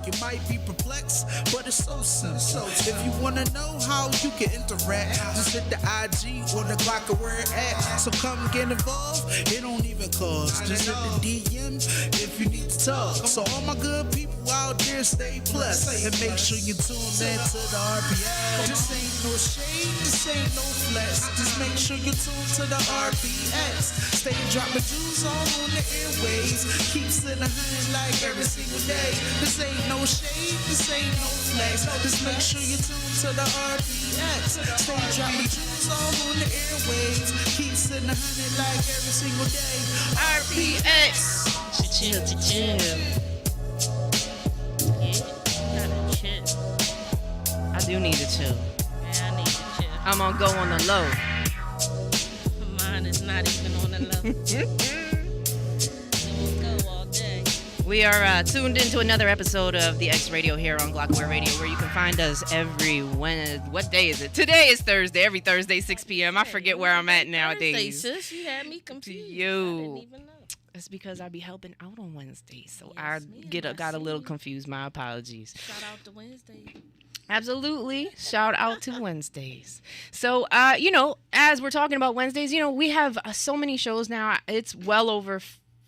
You might be perplexed, but it's so simple. If you wanna know how you can interact, just hit the IG or the Glockaware app. So come get involved, it don't even cost. Just hit the DM if you need to talk. So all my good people out there, stay blessed and make sure you tune in to the RPS. This ain't no shade, this ain't no flex. Just make sure you tune to the RPS. Stay dropping jewels all on the airways. Keep sitting 100 like every single day. This ain't no shade, this ain't no flex. Just make sure you tune to the RPS. Stay dropping jewels all on the airways. Keep sitting 100 like every single day. RPX. Chill, chill. Yeah, gotta chill. I do need to chill. Yeah, I need to chill. I'm gonna go on the low. Mine is not even on the level. It will go all day. We are tuned into another episode of the X Radio here on Glockaware Radio, where you can find us every Wednesday. What day is it? Today is Thursday. Every Thursday, 6 p.m. I forget where I'm at nowadays. Thursday, sis, you had me confused. You. I didn't even know. It's because I be helping out on Wednesdays, so Yes, ma'am, I got a see. little confused. My apologies. Shout out to Wednesday. Absolutely. Shout out to Wednesdays. So, as we're talking about Wednesdays, we have so many shows now. It's well over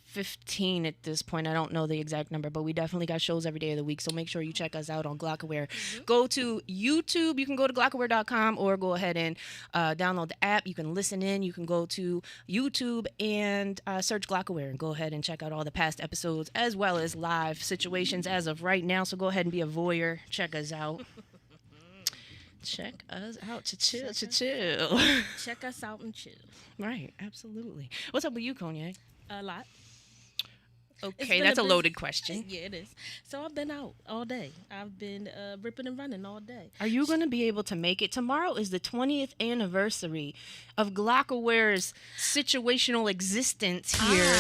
15 at this point. I don't know the exact number, but we definitely got shows every day of the week. So make sure you check us out on Glockaware. Mm-hmm. Go to YouTube. You can go to glockaware.com or go ahead and download the app. You can listen in. You can go to YouTube and search Glockaware and go ahead and check out all the past episodes as well as live situations as of right now. So go ahead and be a voyeur. Check us out. Check us out. Chill. Check us out and chill. Right. Absolutely. What's up with you, Cognac? A lot. Okay, that's a loaded question. Yeah, it is. So I've been out all day. I've been ripping and running all day. Are you going to be able to make it? Tomorrow is the 20th anniversary of Glockaware's situational existence here.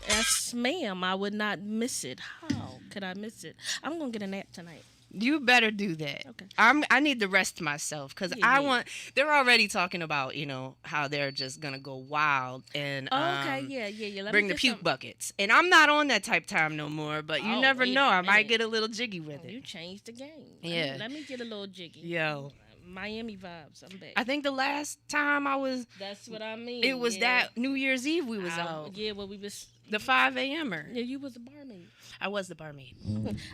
Yes, ma'am. I would not miss it. How could I miss it? I'm going to get a nap tonight. You better do that. Okay. I need to rest myself because Yeah. they're already talking about, how they're just going to go wild and Okay, yeah. Let bring me the get puke some- buckets. And I'm not on that type time no more, but you never wait know. a I might minute. get a little jiggy with You it. changed the game. Yeah. Let me get a little jiggy. Yo. Miami vibes. I'm back. I think the last time That's what I mean. it was that New Year's Eve we was out. Yeah, well, we was. The 5 a.m.er. Yeah, you was a barmaid. I was the barmaid.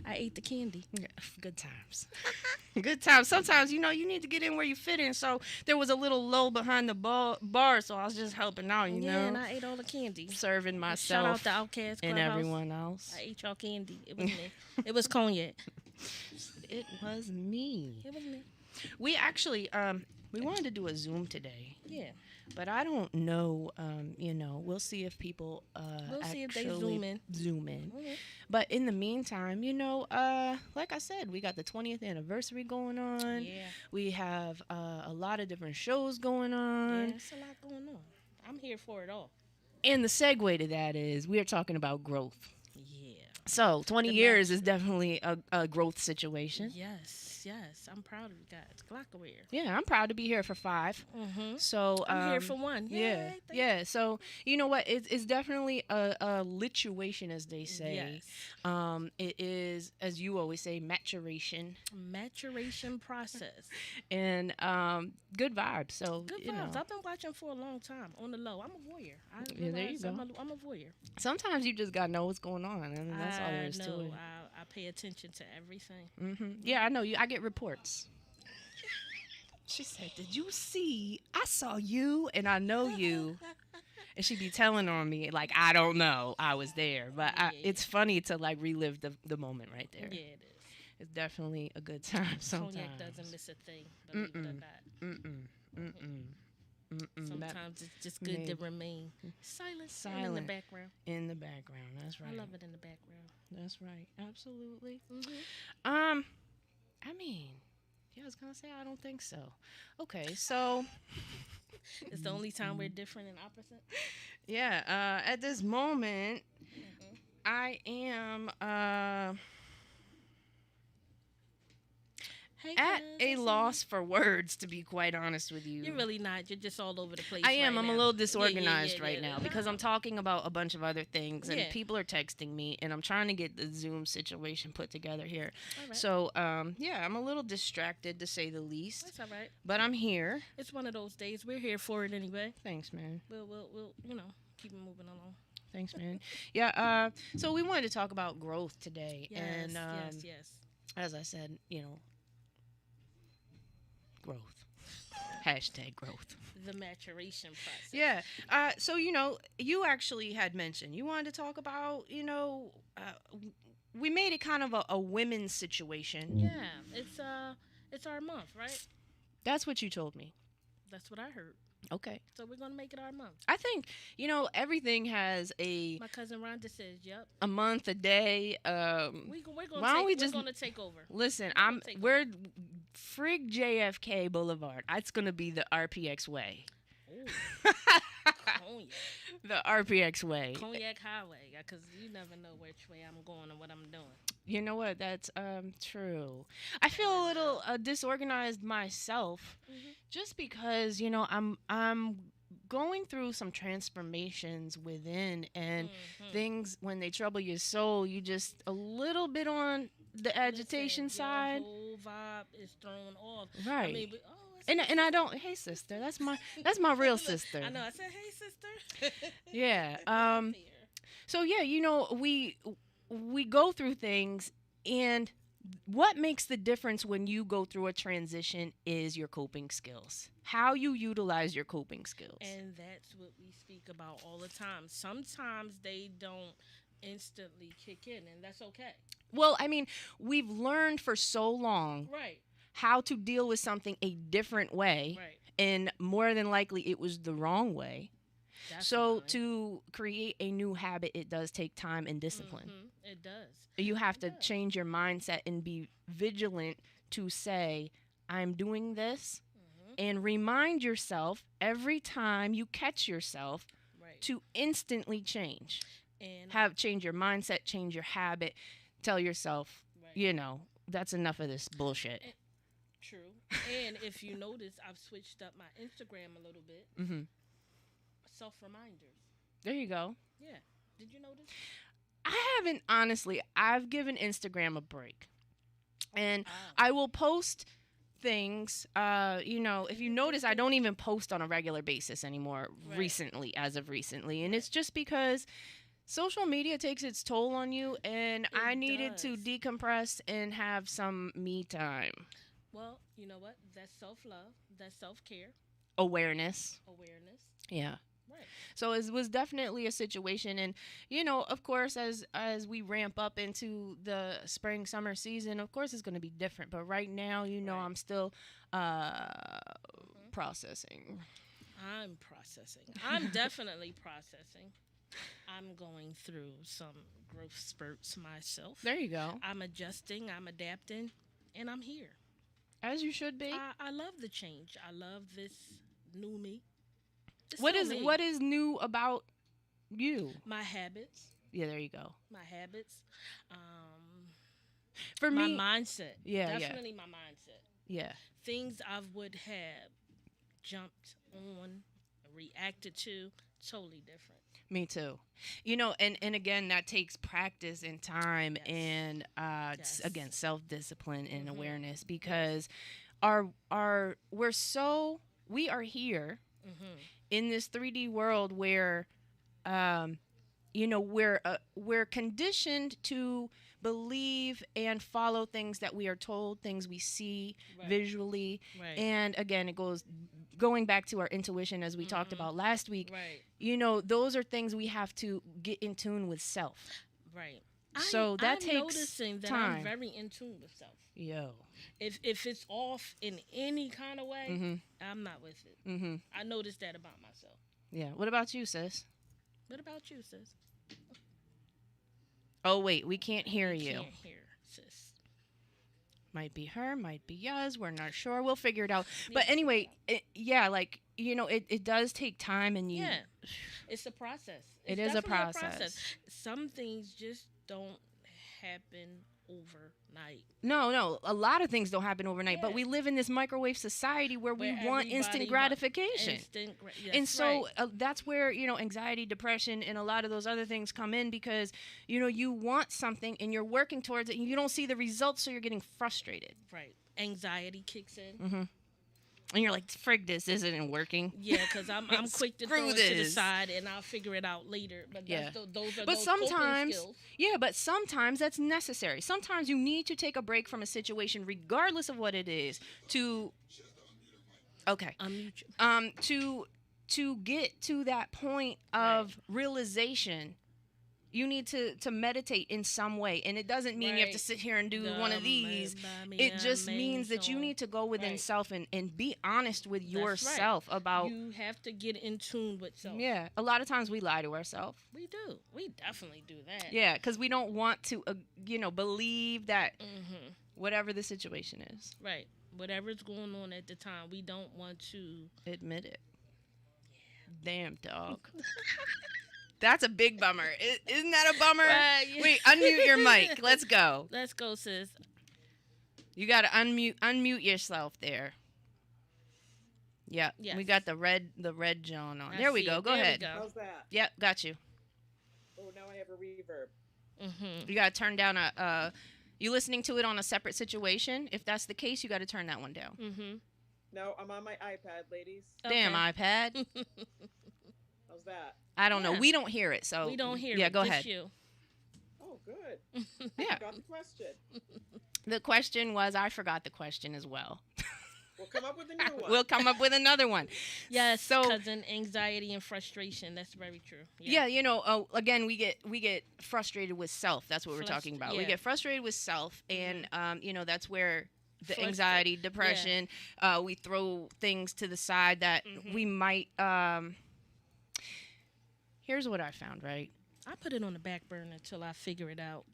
I ate the candy. Yeah, good times. Good times. Sometimes, you need to get in where you fit in. So there was a little low behind the bar, so I was just helping out, Yeah, and I ate all the candy. serving myself Shout out to Outcast and Clubhouse. everyone else. I ate y'all candy. It was me. It was cognac. It was me. It was me. We actually, we wanted to do a Zoom today. Yeah. But I don't know, we'll see if people We'll see if they actually zoom in. Mhm. But in the meantime, like I said, we got the 20th anniversary going on. Yeah. We have a lot of different shows going on. Yeah, it's a lot going on. I'm here for it all. And the segue to that is we are talking about growth. Yeah. So 20 The years next- is definitely a growth situation. Yes. I'm proud of you guys. Glockaware. Yeah, I'm proud to be here for 5. Mm-hmm. So I'm here for 1. Yeah, Yay, thank yeah. So you know what? It's definitely a lituation, as they say. Yes. It is, as you always say, maturation Maturation process. and good vibes. So Good you vibes. know, I've been watching for a long time on the low. I'm a voyeur. Yeah, there you go. I'm a voyeur. sometimes you just gotta know what's going on, and that's all there is to it. I pay attention to everything. Yeah, I know you. I get reports. She said, "Did you see? I saw you, and I know you." And she'd be telling on me like, "I don't know, I was there," but it's funny to like relive the moment right there. Yeah, it is. It's definitely a good time sometimes. Cognac doesn't miss a thing, believe it or not. Sometimes it's just good to remain silent in the background. In the background, that's right. I love it in the background. That's right, absolutely. Mm-hmm. I mean, yeah, I was gonna say I don't think so. Okay, so It's the only time we're different and opposite. yeah, at this moment, I am Hey, at cuz, a I see loss for words, to be quite honest with you. You're really not. You're just all over the place. I am. Right I'm now. a little Yeah, disorganized yeah, right yeah. now because I'm talking about a bunch of other things and Yeah. people are texting me and I'm trying to get the Zoom situation put together here. All right. So, yeah, I'm a little distracted to say the least, That's all right. but I'm here. It's one of those days. We're here for it anyway. Thanks, man. We'll keep it moving along. Thanks, man. Yeah, so we wanted to talk about growth today. Yes, and yes. as I said, growth. Hashtag growth. The maturation process. Yeah. So, you actually had mentioned you wanted to talk about, we made it kind of a women's situation. Yeah. It's our month, right? That's what you told me. That's what I heard. Okay. So we're gonna make it our month. I think, everything has My cousin Rhonda says, "Yep, a month, a day. we're gonna take over." Listen, we're Frig JFK Boulevard. It's gonna be the RPX way. Ooh. Cognac. The RPX way. Cognac Highway, because you never know which way I'm going or what I'm doing. You know what? That's true. I feel a little disorganized myself, just because I'm going through some transformations within, and things when they trouble your soul, you just a little bit on the agitation side. Your whole vibe is thrown off. Right. I mean, and I don't. Hey, sister, that's my real sister. I know. I said, "Hey, sister." Yeah. So yeah, we go through things, and what makes the difference when you go through a transition is your coping skills. How you utilize your coping skills. And that's what we speak about all the time. Sometimes they don't instantly kick in, and that's okay. Well, I mean, we've learned for so long Right. how to deal with something a different way. Right. And more than likely it was the wrong way. So Definitely. to create a new habit, it does take time and discipline. It does. You have to change your mindset and be vigilant to say, I'm doing this, and remind yourself every time you catch yourself Right. to instantly change. And Change your mindset, change your habit. Tell yourself, Right. That's enough of this bullshit. True. And if you notice, I've switched up my Instagram a little bit. Self-reminders. There you go. Yeah. Did you notice? I haven't, honestly. I've given Instagram a break. And I will post things. If you notice, I don't even post on a regular basis anymore as of recently. And it's just because social media takes its toll on you, and I needed to decompress and have some me time. Well, you know what? That's self-love. That's self-care. Awareness. Yeah. Right. So it was definitely a situation, and of course, as we ramp up into the spring summer season, of course it's going to be different. But right now, I'm still processing. I'm processing. I'm definitely processing. I'm going through some growth spurts myself. There you go. I'm adjusting. I'm adapting, and I'm here. As you should be. I love the change. I love this new me. What is new about you? My habits. Yeah, there you go. My habits. For me, my mindset. Yeah, definitely my mindset. Yeah. Things I would have jumped on, reacted to, totally different. Me too. And again, that takes practice and time, and again, self-discipline and awareness, because we are here in this 3D world where we're conditioned to believe and follow things that we are told, things we see visually. Right. And again, going back to our intuition, as we talked about last week. Right. Those are things we have to get in tune with self. Right. So that takes I'm noticing that time. I'm very in tune with self. Yo. If it's off in any kind of way, I'm not with it. I noticed that about myself. Yeah. What about you, sis? What about you, sis? Oh, wait. We can't hear you. Can't hear, sis. Might be her, might be us. We're not sure. We'll figure it out. But anyway, it does take time, and Yeah. It's a process. It It's is a definitely process. Some things just don't happen overnight. No, a lot of things don't happen overnight, but Yeah. we live in this microwave society where we Where want instant everybody gratification. Yes, And so right. that's where, anxiety, depression, and a lot of those other things come in because, you want something and you're working towards it and you don't see the results, so you're getting frustrated. Right. Anxiety kicks in. Mm-hmm. And you're like, frig, this isn't working. Yeah, because I'm quick to Screw throw it to the this. side and I'll figure it out later. But Yeah. those are But those coping sometimes, skills. but sometimes that's necessary. Sometimes you need to take a break from a situation, regardless of what it is, to Unmute you. to get to that point of realization. You need to meditate in some way, and it doesn't mean you have to Right. sit here and do one of these. It just means that you need to go within Right. self and be honest with That's right. yourself about. You have to get in tune with self. Yeah, a lot of times we lie to ourselves. We do. We definitely do that. Yeah, because we don't want to, believe that Mm-hmm. whatever the situation is, Right. Whatever's going on at the time, we don't want to. admit it. Damn, dog. That's a big bummer. Isn't that a bummer? Right, yeah. Wait, unmute your mic. Let's go. Let's go, sis. You got to unmute yourself there. Yeah, Yes. we got the red John on. I There we see go. it. Go There we ahead. go. How's that? Yep, got you. Oh, now I have a reverb. Mm-hmm. You got to turn down you listening to it on a separate situation? If that's the case, you got to turn that one down. Mm-hmm. No, I'm on my iPad, ladies. Damn, iPad. How's that? I don't know. Yeah. We don't hear it, so We don't hear Yeah, it. go just ahead. You. Oh, good. Yeah. Got the question. The question was, I forgot the question as well. We'll come up with a new one. We'll come up with another one. Yes, So- cousin, anxiety and frustration. That's very true. Yeah, again, we get frustrated with self. That's what we're talking about. We yeah. get frustrated with self, and that's where the Frustra- anxiety, depression, we throw things to the side that we might. Here's what I found, right? I put it on the back burner until I figure it out.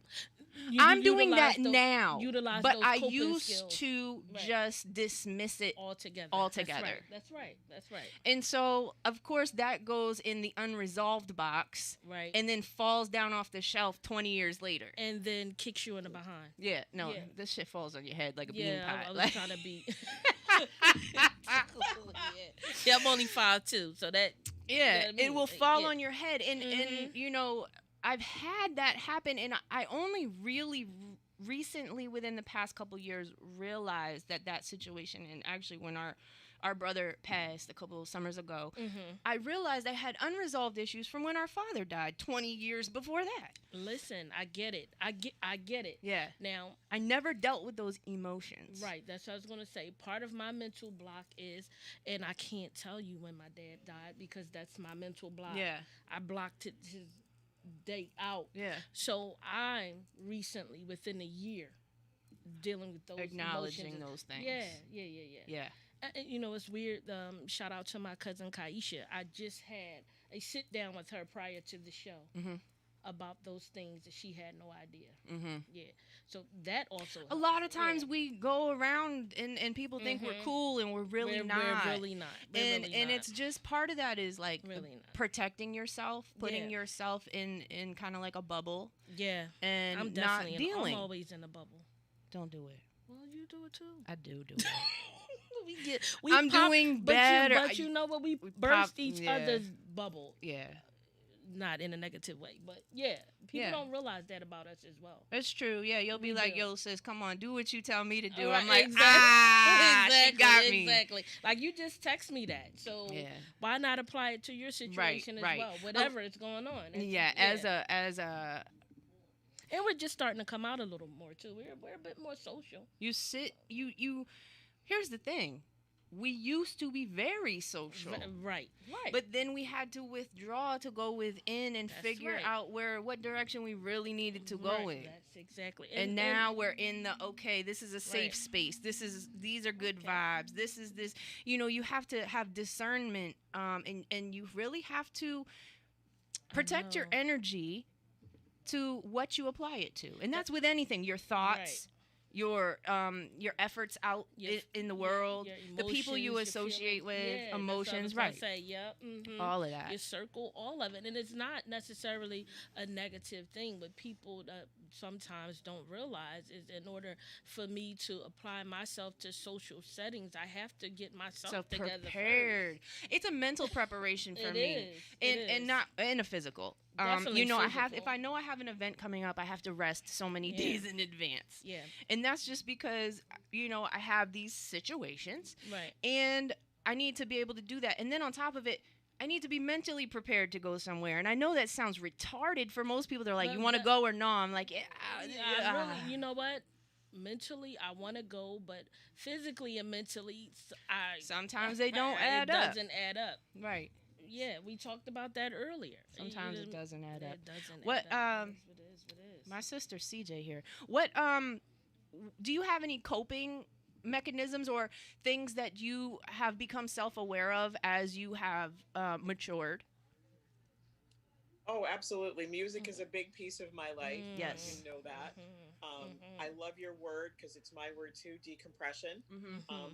I'm doing utilize that those- now, utilize but those I coping used skills. to Right. just dismiss it. altogether. altogether. That's right. That's right. And so, of course, that goes in the unresolved box Right. and then falls down off the shelf 20 years later. And then kicks you in the behind. Yeah, no, Yeah. this shit falls on your head like a bean Yeah, pie. I was Like- trying to be. yeah, I'm only 5'2", so that. yeah, what I mean? it will fall Yeah. on your head. And I've had that happen, and I only really recently, within the past couple years, realized that situation. And actually, when our brother passed a couple of summers ago, I realized I had unresolved issues from when our father died 20 years before that. Listen, I get it. I get it. Yeah. Now, I never dealt with those emotions. right, that's what I was going to say. Part of my mental block is, and I can't tell you when my dad died because that's my mental block. Yeah. I blocked his date out. Yeah. So I'm recently, within a year, dealing with those Acknowledging emotions. those things. Yeah. Yeah. It's weird. Shout out to my cousin Kaisha. I just had a sit down with her prior to the show about those things that she had no idea. Yeah. So that also A lot of times we go around and people think we're cool and we're really not. We're really not. We're And really and not. it's just part of that is like Really not. protecting yourself, putting Yeah. yourself in kind of like a bubble yeah. and I'm not definitely dealing. I'm always in a bubble. Don't do it. Well, you do it too. I do it. I'm doing better. But you know what? We burst pop- each yeah. other's bubble. Yeah. Not in a negative way, but yeah, people Yeah. don't realize that about us as well. It's true. Yeah, you'll be We like, do. "Yo, sis, come on, do what you tell me to do." Right, I'm like, exactly. she got me. Exactly. Like you just text me that, so Yeah. why not apply it to your situation as right. well? Whatever is going on. It's- Yeah, as a and we're just starting to come out a little more too. We're a bit more social. you sit you. Here's the thing. We used to be very social. Right. But then we had to withdraw to go within and That's figure right. out what direction we really needed to go in. That's exactly. And now we're in the okay, this is a safe Right. space. These are good Okay. vibes. This is this. You have to have discernment, and you really have to protect your know. energy to what you apply it to, and that's with anything. Your thoughts. Your efforts out Your- in the world, your the people you emotions, your associate feelings. with, Yeah, that's what I emotions, was gonna right? Say, yeah, All of that. Your circle, all of it, and it's not necessarily a negative thing, but people sometimes don't realize is in order for me to apply myself to social settings, I have to get myself So together prepared. first. It's a mental preparation for It me, is. and not in a physical. Definitely You know, I have if physical. I know I have an event coming up, I have to rest so many Yeah. days in advance. Yeah. And that's just because I have these situations, Right. and I need to be able to do that. And then on top of it, I need to be mentally prepared to go somewhere. And I know that sounds retarded for most people. They're like, But- "You want to but- go or no?" I'm like, "Yeah, I really, you know what? Mentally, I want to go, but physically and mentally, Sometimes they don't add it up. doesn't add up. Right. Yeah, we talked about that earlier. Sometimes You it know, doesn't add up. It doesn't. What, add up. It is. What is. My sister CJ here. What do you have any coping mechanisms or things that you have become self-aware of as you have matured? Oh, absolutely. Music is a big piece of my life. Yes. You know that. I love your word because it's my word too, decompression.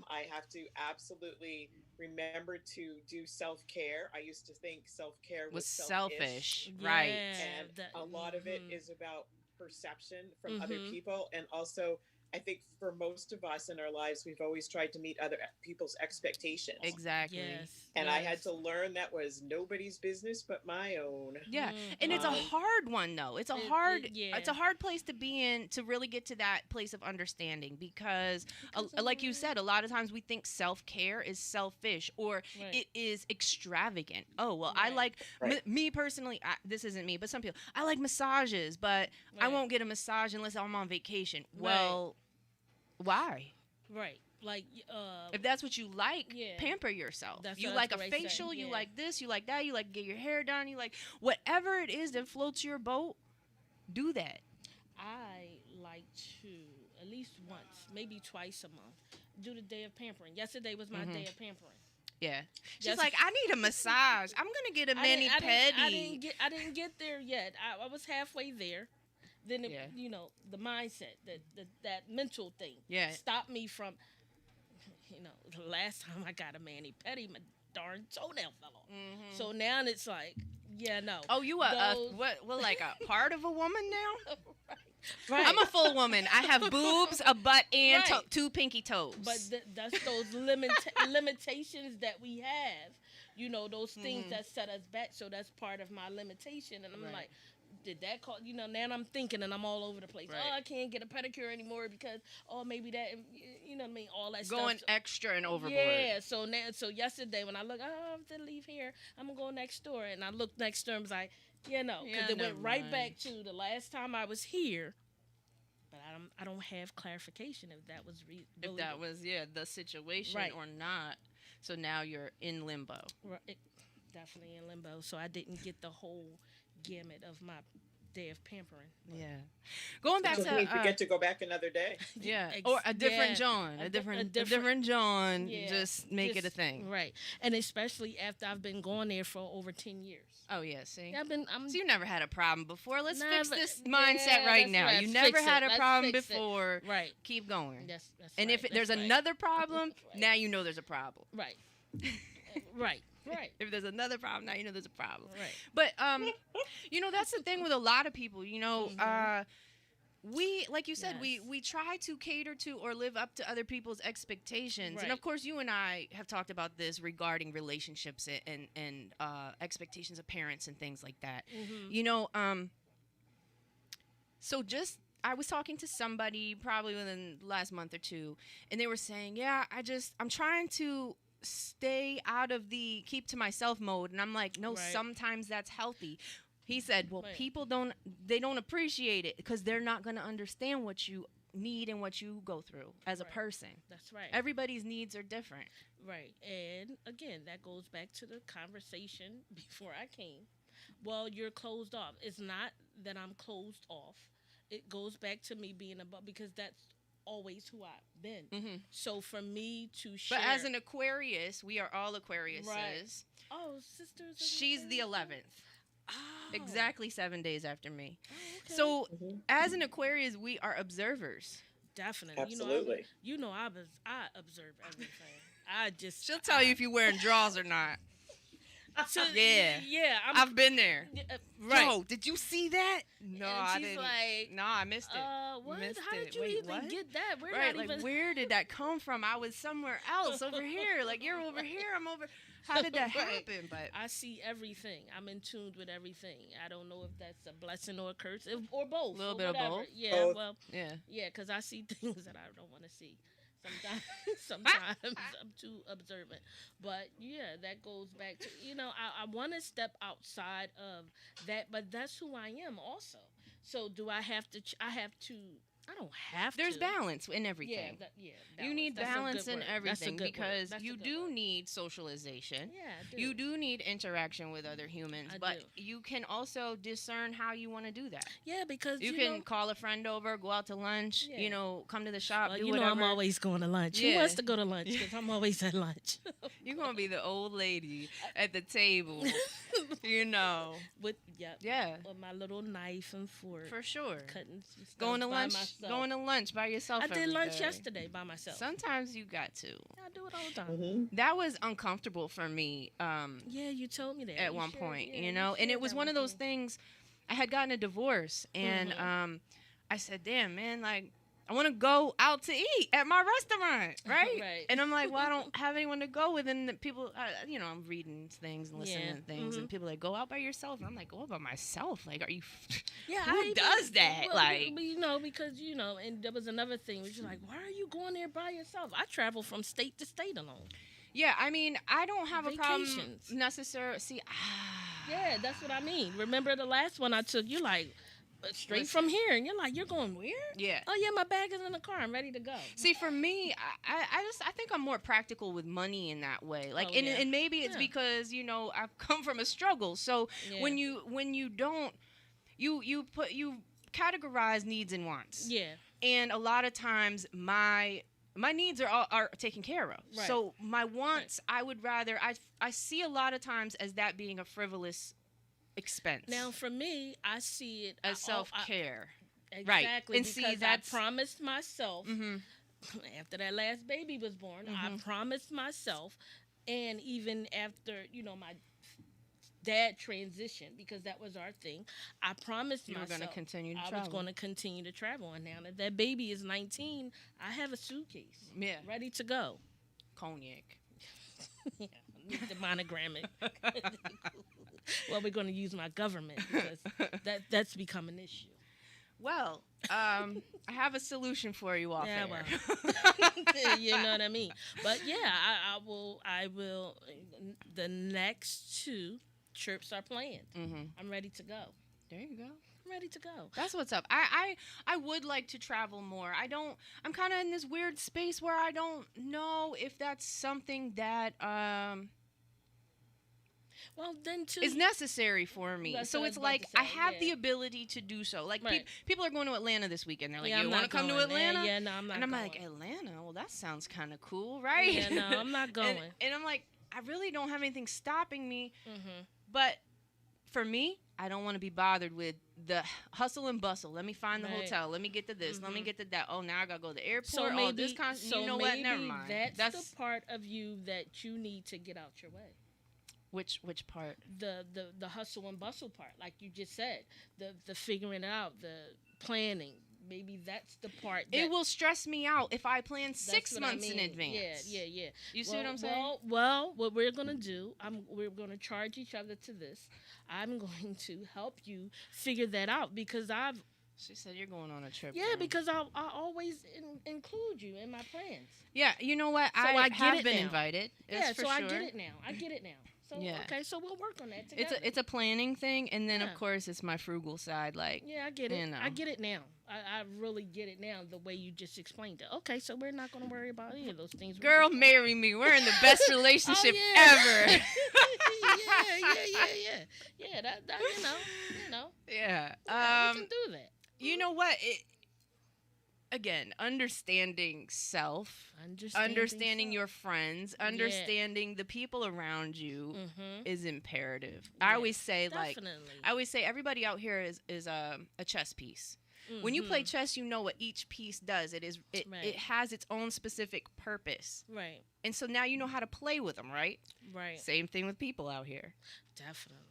I have to absolutely remember to do self-care. I used to think self-care Was was selfish, Yeah, right? And that- a lot of it is about perception from other people. And also, I think for most of us in our lives, we've always tried to meet other people's expectations. Exactly. Yes. And I had yes. to learn that was nobody's business but my own. Yeah, and it's a hard one though. It's a yeah. it's a hard place to be in to really get to that place of understanding because like you said, a lot of times we think self-care is selfish or Right. it is extravagant. Oh, well, I Right. like Right. me personally, this isn't me, but some people, I like massages, but I Right. won't get a massage unless I'm on vacation. Right. Well, why? Right. Like, If that's what you like, Yeah. pamper yourself. That's You what I like was a gonna say, facial, you yeah. like this, you like that, you like get your hair done, you like whatever it is that floats your boat, do that. I like to at least once, maybe twice a month, do the day of pampering. Yesterday was my day of pampering. Yeah. She's Yes. like, I need a massage. I'm gonna get a mani pedi. I didn't get there yet. I was halfway there. Then it, Yeah. the mindset, that mental thing, Yeah. stopped me from. The last time I got a mani pedi, my darn toenail fell off. So now it's like, yeah, no. Oh, you Those- what like a part of a woman now? Right. I'm a full woman. I have boobs, a butt, and Right. two pinky toes. But that's those limitations that we have. Those things that set us back. So that's part of my limitation. And I'm Right. like, did that cause, now I'm thinking and I'm all over the place. Right. Oh, I can't get a pedicure anymore because, maybe that, you know what I mean? All that going stuff. extra and overboard. Yeah, so yesterday when I look, I have to leave here. I'm gonna go next door, and I looked next door and was like, Yeah, because it never went right mind. back to the last time I was here. But I don't have clarification if that was If that was the situation Right. or not. So now you're in limbo. definitely in limbo. So I didn't get the whole gamut of my day of pampering. Yeah. Going back So to we get to go back another day. yeah, Ex- or a different yeah. John, A a di- different a a different John. Yeah, Just make it a just- thing. right? And especially after I've been going there for over 10 years. Oh yeah, see. I'm So you never had a problem before. Let's fix Never- this mindset yeah, right that's now. right. You Let's never fix had it. a Let's problem fix it. before. right. Keep going. That's And right. if there's That's right. another problem, Right. now you know there's a problem. right, right, right, If there's another problem, now you know there's a problem. right. But that's the thing with a lot of people. We, like you said, Yes. we try to cater to or live up to other people's expectations, and Right. of course, you and I have talked about this regarding relationships and expectations of parents and things like that. So just. I was talking to somebody probably within the last month or two, and they were saying, yeah, I'm trying to stay out of the keep to myself mode. And I'm like, no, Right. sometimes that's healthy. He said, well, Right. people don't appreciate it because they're not going to understand what you need and what you go through as a Right. person. That's right. Everybody's needs are different. Right. And again, that goes back to the conversation before I came. Well, you're closed off. It's not that I'm closed off. It goes back to me being above because that's always who I've been. So for me to share. But as an Aquarius, we are all Aquariuses. Right. Oh, sisters. She's the 11th. Oh. Exactly 7 days after me. Oh, okay. So as an Aquarius, we are observers. Definitely. Absolutely. I observe everything. I just. She'll tell you if you're wearing drawers or not. Yeah. Yeah. I've been there. Right. Yo, did you see that? No, And I she's didn't. like, No, I missed it. What? Missed How did it. you Wait, even what? get that? We're Right, not like even. where did that come from? I was somewhere else over here. Like you're over here, I'm over. How did that Right. happen? But I see everything. I'm in tune with everything. I don't know if that's a blessing or a curse, or both. A little or bit of whatever. both. Yeah. Both. Well. yeah. Yeah, because I see things that I don't want to see. Sometimes I'm too observant. But yeah, that goes back to, I want to step outside of that, but that's who I am also. So do I have to, I don't have There's to. balance in Yeah, everything. you You need balance in everything because That's a you good do word. need socialization. Yeah, I do. You do need interaction with other humans, I but do. you can also discern how you want to do that. Yeah, because You can call a friend over, go out to lunch, Yeah. come to the shop, well, do you whatever. know I'm always going to lunch. Who Yeah. wants to go to lunch? Because I'm always at lunch. You're going to be the old lady at the table, With Yeah, with my little knife and fork. for sure. Cutting stuff Going to by lunch, myself. going to lunch by yourself. I did every lunch day. yesterday by myself. Sometimes you got to. I do it all the time. Mm-hmm. That was uncomfortable for me. Yeah, you told me that At You one shared- point, yeah, and you it shared was that one of with those me. things. I had gotten a divorce, and I said, "Damn, man, like I want to go out to eat at my restaurant, right?" Right. And I'm like, "Well, I don't have anyone to go with." And the people, I'm reading things and listening Yeah. to things, and people like, "Go out by yourself." And I'm like, "Go out by myself? Like, are you? Yeah, Who does that? Well, Like- because and there was another thing, which is like, why are you going there by yourself? I travel from state to state alone. Yeah, I mean, I don't have a problem Vacations. necessarily. See, Yeah, that's what I mean. Remember the last one I took? You like straight Listen. from here, and you're like, you're going where? yeah. Oh yeah, my bag is in the car. I'm ready to go. See, for me, I think I'm more practical with money in that way. Like, Oh, yeah. and maybe it's Yeah. because I've come from a struggle. So Yeah. when you don't, you categorize needs and wants. Yeah. And a lot of times my needs are taken care of. Right. So my wants, I would rather I see a lot of times as that being a frivolous expense. Now for me, I see it as self-care. Exactly. And see, because that's- I promised myself Mm-hmm. after that last baby was born, I promised myself, and even after my dad transitioned, because that was our thing, I promised You were myself gonna continue to I was travel. going to continue to travel. And now that baby is 19, I have a suitcase Yeah. ready to go. Cognac. Yeah, I need to monogram it. Well, we're going to use my government because that's become an issue. Well, I have a solution for you off Yeah, air. well. You know what I mean? But yeah, I will. The next 2 trips are planned. Mm-hmm. I'm ready to go. There you go. I'm ready to go. That's what's up. I would like to travel more. I'm kind of in this weird space where I don't know if that's something that Well, then too. is necessary for me. That's So what I it's was about like to I say, have yeah. the ability to do so. Like Right. people are going to Atlanta this weekend. They're like, Yeah, "You I'm want not to come to going. Atlanta?" Yeah, no, I'm not And I'm going. like, "Atlanta? Well, that sounds kind of cool, right?" Yeah, no, I'm not going. and I'm like, I really don't have anything stopping me. Mm-hmm. But for me, I don't want to be bothered with the hustle and bustle. Let me find the Right. hotel. Let me get to this. Let me Mhm. get to that. Oh, now I gotta go to the airport. So oh, maybe, this you know what? Never mind. That's the part of you that you need to get out your way. which part? The hustle and bustle part, like you just said, the figuring it out, the planning. Maybe that's the part. It will stress me out if I plan that's 6 what I months in mean. advance. Yeah. You see what I'm saying? Well, what we're gonna do, we're gonna charge each other to this. I'm going to help you figure that out because She said you're going on a trip. yeah, girl. because I always include you in my plans. Yeah, you know what? So I get have it been now. invited. Yeah, That's for so sure. I get it now. So Yeah. okay, so we'll work on that together. It's a planning thing, and then Yeah. of course it's my frugal side. Like, Yeah, I get it. you know. I get it now. I really get it now the way you just explained it. Okay, so we're not going to worry about any of those things. girl, marry me. We're in the best relationship Oh, yeah. ever. Yeah, that you know. Yeah. Yeah, we can do that. You know what? Again, understanding self, understanding your friends, understanding the people around you is imperative. I always say, definitely. everybody out here is a chess piece. When you play chess, you know what each piece does. It has its own specific purpose. Right. And so now you know how to play with them, right? Right. Same thing with people out here. Definitely.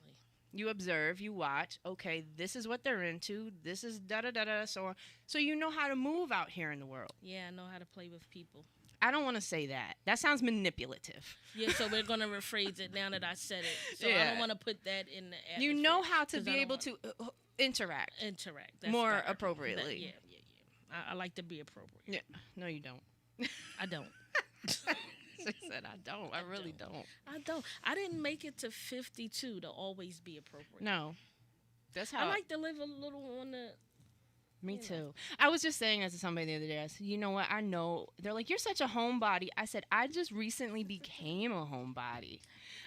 You observe, you watch, okay, this is what they're into, this is da-da-da-da, so on. So you know how to move out here in the world. Yeah, I know how to play with people. I don't want to say that. That sounds manipulative. Yeah, so we're going to rephrase it now that I said it. So I Yeah. don't want to put that in the atmosphere. You know how to 'cause be I don't able want- to interact. Interact. More better. appropriately. Yeah. I like to be appropriate. Yeah. No, you don't. I don't. She said, I don't. I really don't. I don't. I didn't make it to 52 to always be appropriate. No. That's how I like to live a little on the... Me too. I was just saying that to somebody the other day. I said, you know what? I know. They're like, you're such a homebody. I said, I just recently became a homebody.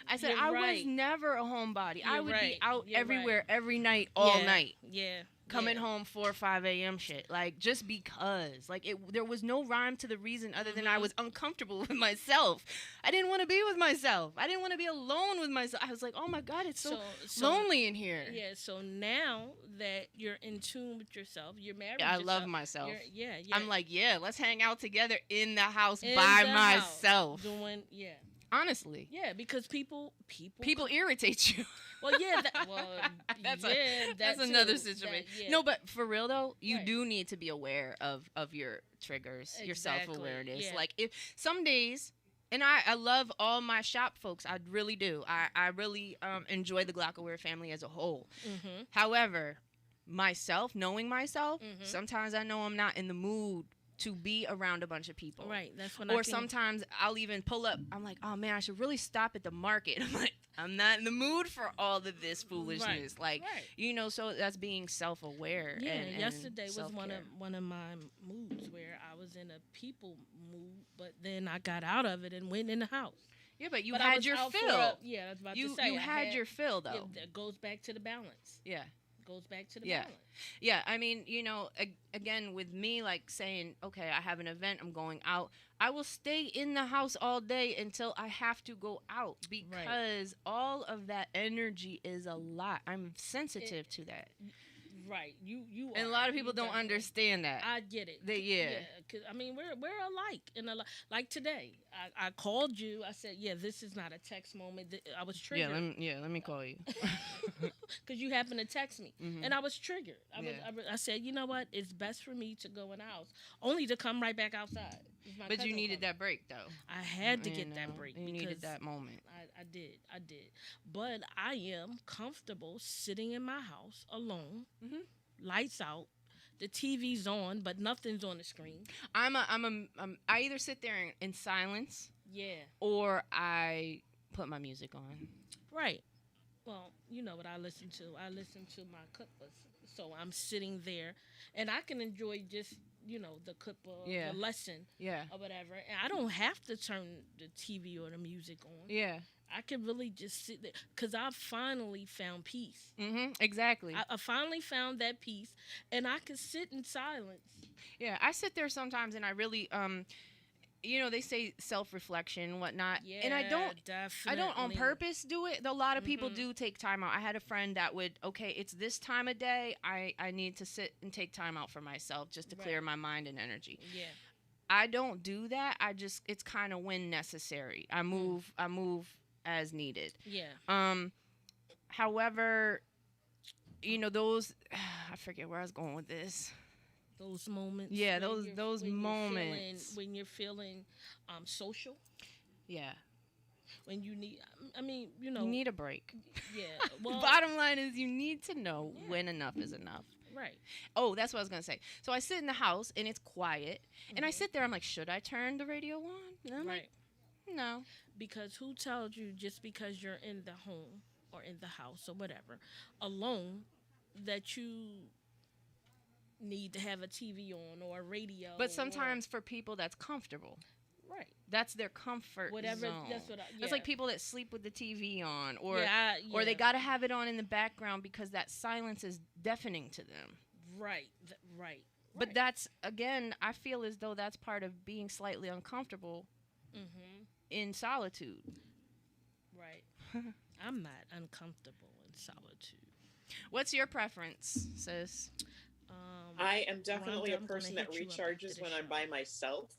I said, You're I right. was never a homebody. I You're would right. be out You're everywhere, right. every night, all Yeah. night. Yeah. Coming yeah. home 4 or 5 a.m. shit. Like, just because. Like, there was no rhyme to the reason other than I was uncomfortable with myself. I didn't want to be with myself. I didn't want to be alone with myself. I was like, oh my God, it's so lonely in here. Yeah, so now that you're in tune with yourself, you're married Yeah, I yourself, love myself. Yeah. I'm like, yeah, let's hang out together in the house In by the house, myself. doing, Honestly. Yeah, because people irritate you. Well, yeah, That's that's another situation. No, but for real though, you Right. do need to be aware of your triggers, your Exactly, self-awareness. yeah. Like if some days, and I love all my shop folks, I really do. I really enjoy the Glockaware family as a whole. Mm-hmm. However, knowing myself, sometimes I know I'm not in the mood to be around a bunch of people. Right, that's when Or sometimes I'll even pull up. I'm like, oh man, I should really stop at the market. I'm like, I'm not in the mood for all of this foolishness. Like, so that's being self-aware. Yeah, and yesterday was self-care. one of my moods where I was in a people mood, but then I got out of it and went in the house. Yeah, but you But I had was your out for fill. I was about to say. You I had your fill though. That goes back to the balance. Yeah. Goes back to the Yeah. balance. Yeah, I mean, again, with me, like saying, okay, I have an event, I'm going out. I will stay in the house all day until I have to go out because all of that energy is a lot. I'm sensitive to that. Right, you And are. a lot of people You don't definitely- understand that. I get it. Yeah. Because I mean, we're alike. Like today, I called you. I said, yeah, this is not a text moment. I was triggered. Let me call you. Because you happened to text me, and I was triggered. Yeah. I said, you know what? It's best for me to go in the house, only to come right back outside. But you needed that break, though. I had to get that break. You needed that moment. I did. But I am comfortable sitting in my house alone, lights out, the TV's on, but nothing's on the screen. I either sit there in silence, Yeah. or I put my music on. Right. Well, you know what I listen to. I listen to my cookbooks. So I'm sitting there, and I can enjoy just, the cookbook, the lesson, or whatever. And I don't have to turn the TV or the music on. Yeah. I can really just sit there because I finally found peace. Exactly. I finally found that peace, and I could sit in silence. Yeah, I sit there sometimes, and I really, they say self-reflection and whatnot, Yeah, and I don't on definitely. purpose do it. Though a lot of people do take time out. I had a friend that would, okay, it's this time of day. I need to sit and take time out for myself just to clear my mind and energy. Yeah. I don't do that. it's kind of when necessary. I move as needed. Yeah. However, those I forget where I was going with this. Those moments. Yeah, when those moments. when you're feeling social. Yeah. When you need, You need a break. Yeah. Well, Bottom line is you need to know when enough is enough. right. Oh, that's what I was going to say. So I sit in the house and it's quiet. And I sit there. I'm like, should I turn the radio on? And I'm Right. like, no. Because who told you just because you're in the home or in the house or whatever alone that you need to have a TV on or a radio? But sometimes for people that's comfortable. Right. That's their comfort Whatever. zone. That's what. That's like people that sleep with the TV on, or Yeah, they got to have it on in the background because that silence is deafening to them. Right. Right. But that's, again, I feel as though that's part of being slightly uncomfortable in solitude. Right. I'm not uncomfortable in solitude. What's your preference, sis? I am definitely Rhonda, a I'm gonna person that hit you up after recharges the when I'm show. by myself.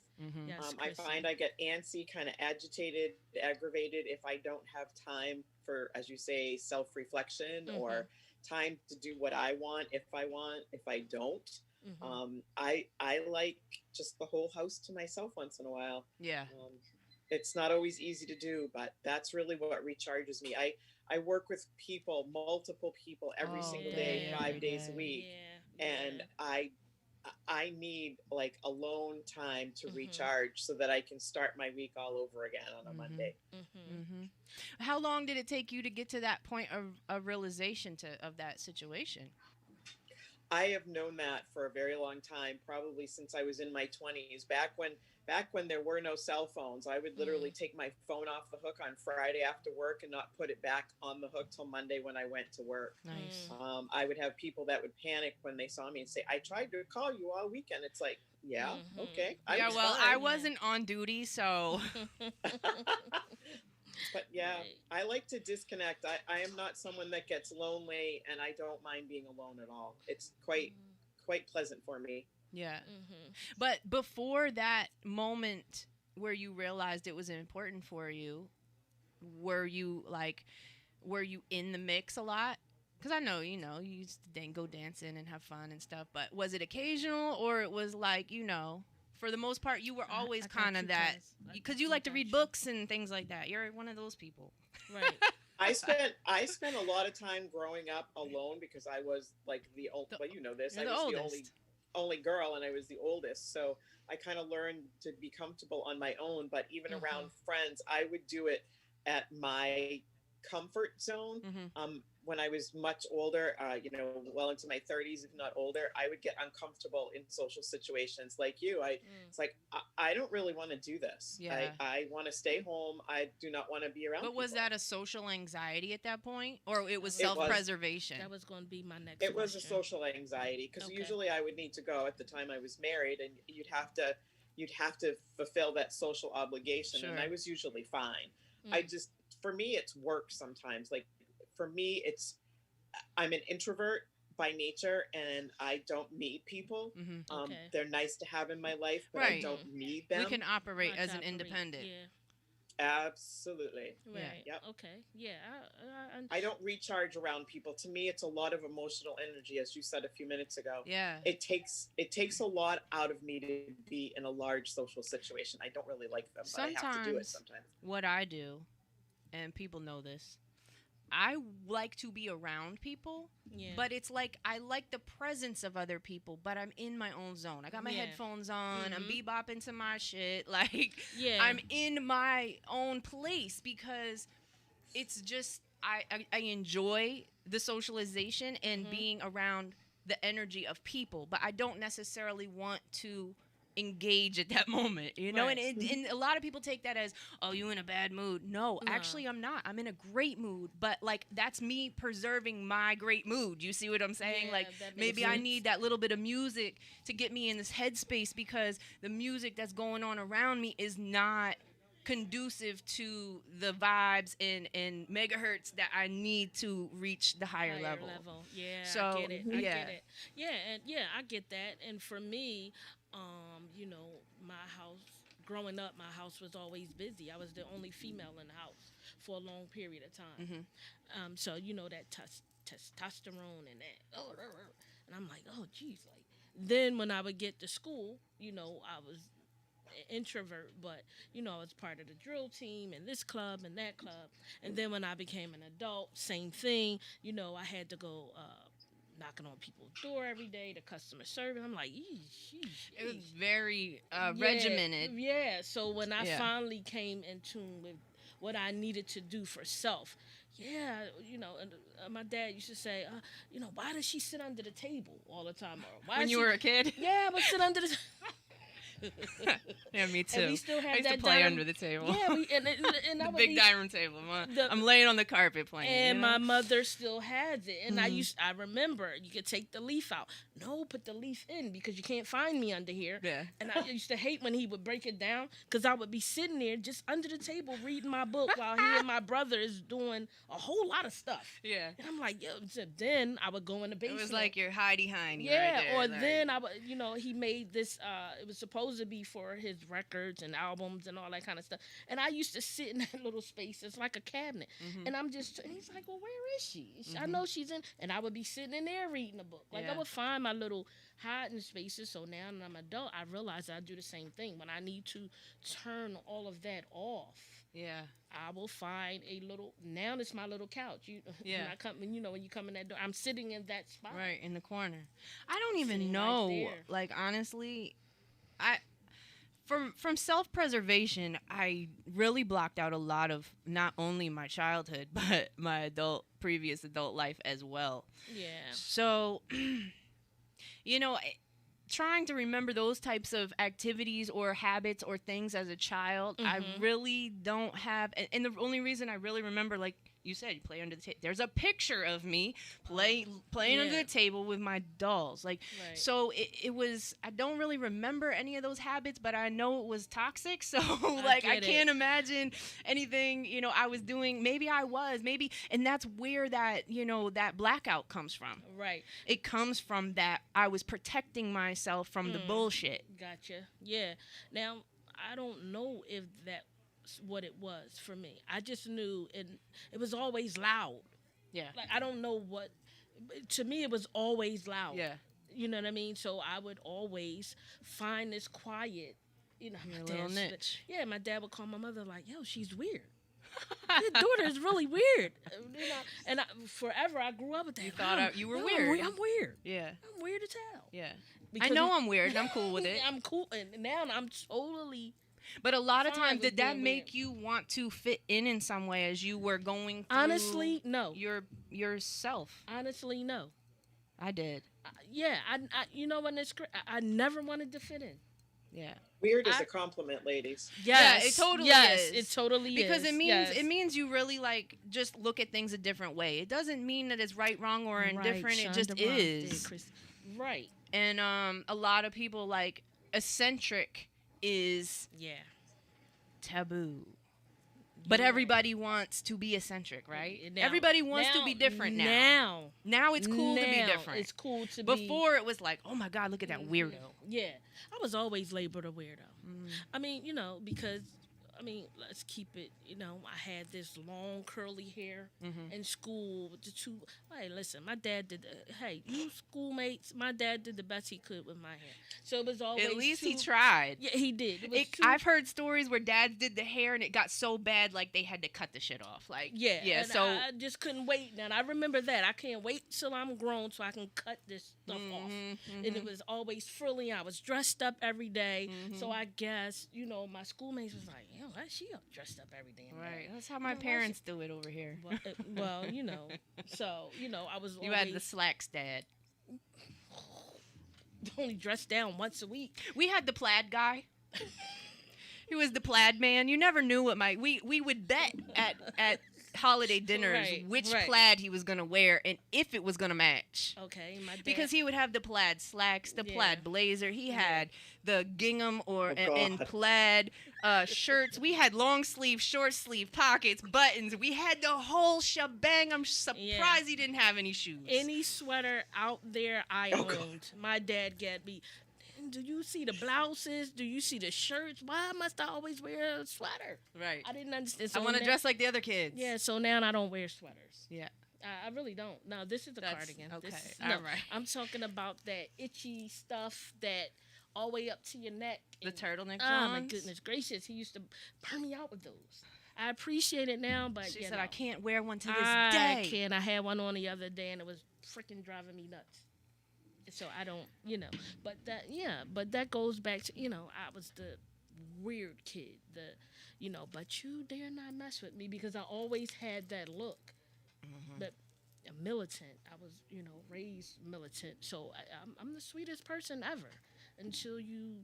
Yes, I Chrissy. find I get antsy, kind of agitated, aggravated if I don't have time for, as you say, self reflection Mm-hmm. or time to do what I want. If I don't, Mm-hmm. I like just the whole house to myself once in a while. Yeah. Um, it's not always easy to do, but that's really what recharges me. I work with people, multiple people, every Oh, single day day, Yeah. after 5 days a day. week, Yeah. and Yeah. I need like alone time to Mm-hmm. recharge so that I can start my week all over again on a Mm-hmm. Monday. Mm-hmm. Mm-hmm. How long did it take you to get to that point of realization of that situation? I have known that for a very long time, probably since I was in my 20s. Back when there were no cell phones, I would literally Mm. take my phone off the hook on Friday after work and not put it back on the hook till Monday when I went to work. Nice. Mm. I would have people that would panic when they saw me and say, "I tried to call you all weekend." It's like, yeah, Mm-hmm. okay, I Yeah, was well, I fine. Yeah. wasn't on duty, so But yeah, Right. I like to disconnect. I am not someone that gets lonely, and I don't mind being alone at all. It's quite pleasant for me. yeah. Mm-hmm. But before that moment where you realized it was important for you, were you like, were you in the mix a lot? Because I know, you used to go dancing and have fun and stuff, but was it occasional or it was like, for the most part, you were always I kind got of you, that, Cass. because you I like to got read you. books and things like that. You're one of those people. Right. I spent a lot of time growing up alone because I was like the only. The- Well, you know this. You're I the was the only oldest. only girl, and I was the oldest. So I kind of learned to be comfortable on my own. But even Mm-hmm. around friends, I would do it at my comfort zone. Mm-hmm. When I was much older, well into my 30s, if not older, I would get uncomfortable in social situations like you. Mm. It's like I don't really want to do this. Yeah. I want to stay home. I do not want to be around But was people. that a social anxiety at that point? Or it was That It was was. self-preservation? that was going to be my next It was a question. social anxiety because Okay. usually I would need to go at the time I was married, and you'd have to fulfill that social obligation, and Sure. I was usually fine. I Mm. just For me it's work sometimes. Like for me it's I'm an introvert by nature, and I don't need people. Mm-hmm. Okay. They're nice to have in my life, but I Right. don't Mm-hmm. need We them. can operate Not as to an operate. independent. Yeah. Absolutely. Yeah. Right. Yep. Okay. Yeah. I don't recharge around people. To me, it's a lot of emotional energy, as you said a few minutes ago. Yeah. It takes a lot out of me to be in a large social situation. I don't really like them, but I have to do it Sometimes sometimes. what I do, and people know this, I like to be around people, Yeah. but it's like I like the presence of other people, but I'm in my own zone. I got my Yeah. headphones on, I'm Mhm. bebopping to my shit. Like, Yeah. I'm in my own place because it's just, I enjoy the socialization and Mhm. being around the energy of people, but I don't necessarily want to engage at that moment, Right. and a lot of people take that as, oh, you in a bad mood. No, No. actually I'm not. I'm in a great mood, but like that's me preserving my great mood. You see what I'm saying? Yeah, Like that makes maybe I sense. need that little bit of music to get me in this headspace because the music that's going on around me is not conducive to the vibes and megahertz that I need to reach the higher level. Yeah, So, I get it. I yeah. get it. Yeah, and yeah, I get that. And for me, my house growing up, my house was always busy. I was the only female in the house for a long period of time. So that testosterone and that, and I'm like, oh, geez, like. Then when I would get to school, I was introvert, but I was part of the drill team and this club and that club. And then when I became an adult, same thing. I had to go knocking on people's door every day, the customer service. I'm like, yeesh, yeesh, It was yeesh. very Yeah, regimented. Yeah. So when I Yeah. finally came in tune with what I needed to do for self, yeah, and my dad used to say, why does she sit under the table all the time? Or why When does you she- were a kid. yeah, but sit under the. Yeah, me too. And we still I had used to that play dining- under the table. Yeah, and I The would big be, dining room table. The- I'm laying on the carpet playing. and you know? my mother still has it. And Mm-hmm. I remember you could take the leaf out. No, put the leaf in because you can't find me under here. Yeah. And I used to hate when he would break it down because I would be sitting there just under the table reading my book while he and my brother is doing a whole lot of stuff. Yeah. And I'm like, yo. So then I would go in the It basement. was like your hidey hiney. Yeah, right there, or like- then I would, he made this. It was supposed to be for his records and albums and all that kind of stuff. And I used to sit in that little space. It's like a cabinet, and I'm just. And he's like, "Well, where is she? I know she's in." And I would be sitting in there reading a book. Like I Yeah. would find my little hiding spaces. So now that I'm an adult, I realize I do the same thing. When I need to turn all of that off, Yeah. I will find a little. Now it's my little couch. Yeah. When I come, when you come in that door, I'm sitting in that spot. Right in the corner. I don't even Sitting right know. there. Like honestly, from self-preservation, I really blocked out a lot of not only my childhood but my previous adult life as well. Yeah. So, trying to remember those types of activities or habits or things as a child, I really don't have. And the only reason I really remember, like you said, you play under the table. There's a picture of me playing under Yeah. the table with my dolls. Like, Right. so it was. I don't really remember any of those habits, but I know it was toxic. So like, I get can't it. imagine anything I was doing. Maybe I was. Maybe, and that's where that that blackout comes from. Right. It comes from that I was protecting myself from the bullshit. Gotcha. Yeah. Now, I don't know if that's what it was for me. I just knew it was always loud. Yeah. Like, I don't know what. To me, it was always loud. Yeah. You know what I mean? So I would always find this quiet. Your my little dad's- niche. Yeah, my dad would call my mother like, "Yo, she's weird. Your daughter is really weird." And forever I grew up with that. You thought you were I'm weird. I'm weird. Yeah. I'm weird as hell. Yeah. Because I know I'm weird. And I'm cool with it. I'm cool, and now I'm totally. But a lot of fine times, with did that being make weird. you want to fit in some way as you were going through Honestly, no. yourself? Honestly, no. I did. Yeah, I you know when it's I never wanted to fit in. Yeah. Weird is I- a compliment, ladies. Yes, it totally yes, is. it totally Because is. it means yes. it means you really like just look at things a different way. It doesn't mean that it's right, wrong, or indifferent. It just is. Right. And a lot of people like eccentric is Yeah. taboo. But everybody wants to be eccentric, right? Now- Everybody wants to be different now. Now it's cool to be Now different. It's cool to be. Before it was like, oh my God, look at that weirdo. Yeah, I was always labeled a weirdo. Mm. I mean, because let's keep it. I had this long curly hair Mm-hmm. in school with the two. Hey, listen, my dad did. Hey, you schoolmates, my dad did the best he could with my hair. So it was always. At least he two- tried. Yeah, he did. It was two- I've heard stories where dads did the hair and it got so bad, like they had to cut the shit off. Like, Yeah, yeah. and So I just couldn't wait. Now and I remember that. I can't wait till I'm grown so I can cut this stuff off. Mm-hmm, And it was always frilly. I was dressed up every day. Mm-hmm. So I guess my schoolmates was like, "Yo, why she up dressed up every day?" right, that's how my why parents do it over here. Well, so I was You always had the slacks, dad. only dressed down once a week. We had the plaid guy. He was the plaid man. You never knew what we would bet at holiday dinners Right, which right. plaid he was gonna wear and if it was gonna match. Okay, my dad. Because he would have the plaid slacks, the Yeah. plaid blazer. He had the gingham Oh, and God. plaid shirts. We had long sleeve, short sleeve, pockets, buttons. We had the whole shebang. I'm surprised he didn't have any shoes. any sweater out there I Oh, God. owned. My dad got me. Do you see the blouses? Do you see the shirts? Why must I always wear a sweater? right. I didn't understand. I So want to now- dress like the other kids. Yeah, so now I don't wear sweaters. Yeah. I really don't. No, this is a That's- cardigan. okay, This is, all right. I'm talking about that itchy stuff that all the way up to your neck. The and- turtleneck Oh my ones? goodness gracious! He used to burn me out with those. I appreciate it now, but She you said, know, I can't wear one to this I day. can't. I had one on the other day, and it was freaking driving me nuts. So I don't, but that goes back to, I was the weird kid, but you dare not mess with me because I always had that look. But a militant, I was, raised militant. So I'm the sweetest person ever until you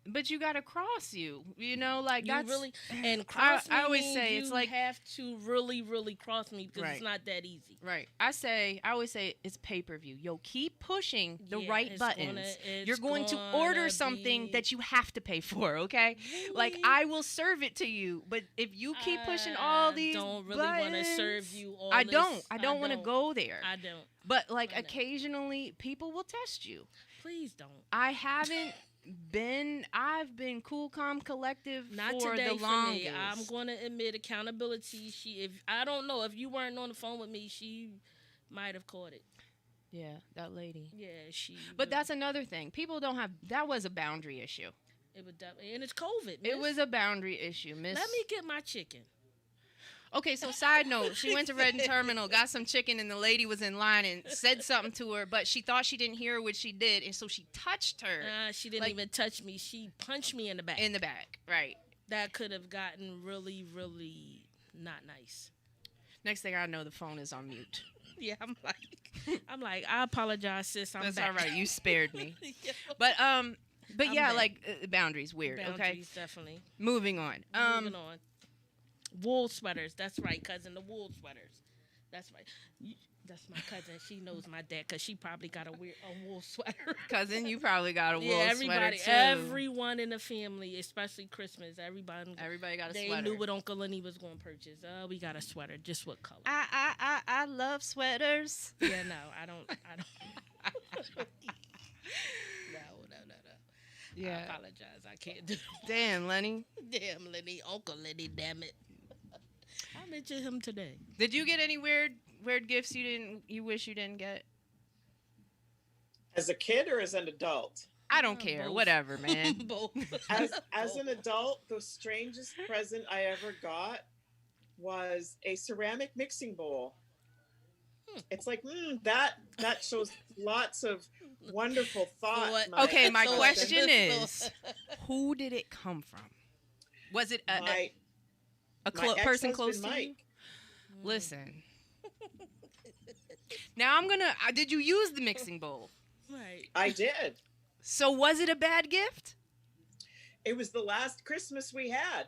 but you gotta cross you know, like You that's really and cross me I always means say it's you like have to really, really cross me because Right. it's not that easy. right. I always say it's pay-per-view. Yo, keep pushing the Yeah, right it's buttons. it's You're going to order something be- that you have to pay for, okay? Like Really? I will serve it to you, but if you keep pushing all these I don't really want to buttons, serve you all I this. don't want to go there. I don't. But like I know. occasionally people will test you. Please don't. I haven't I've been cool, calm, collective Not for today the for longest. me. I'm going to admit accountability. If I don't know, if you weren't on the phone with me, she might have caught it. Yeah, that lady. Yeah, she. But that's another thing. People don't have. That was a boundary issue. It was and it's COVID. It miss. was a boundary issue, miss. Let me get my chicken. Okay, so side note, she went to Red Terminal, got some chicken, and the lady was in line and said something to her, but she thought she didn't hear what she did, and so she touched her She didn't Like- even touch me. She punched me in the back. in the back. Right. That could have gotten really, really not nice. Next thing I know, the phone is on mute. Yeah, I'm like, I apologize, sis. I'm That's back. all right. You spared me. Yeah. But I'm yeah, back. like boundaries weird. Okay. Boundaries, definitely. Moving on. Moving on. Wool sweaters. That's right, cousin. The wool sweaters. That's right. That's my cousin. She knows my dad because she probably got a wool sweater. Cousin, you probably got a wool Yeah, sweater everybody, too. everyone in the family, especially Christmas, everybody Everybody got a they sweater. knew what Uncle Lenny was going to purchase. We got a sweater. Just what color? I love sweaters. Yeah, no, I don't. No. I Yeah. apologize. I can't do. Damn, Lenny. Damn, Lenny, Uncle Lenny, damn it. I mentioned him today. Did you get any weird gifts you wish you didn't get? As a kid or as an adult? I don't care. Both. Whatever, man. Both. As an adult, the strangest present I ever got was a ceramic mixing bowl. It's like that shows lots of wonderful thought. Okay, my So- question is, who did it come from? Was it a my person ex-husband, close to you? Mike. Listen. Now I'm gonna. Did you use the mixing bowl? Right. I did. So was it a bad gift? It was the last Christmas we had.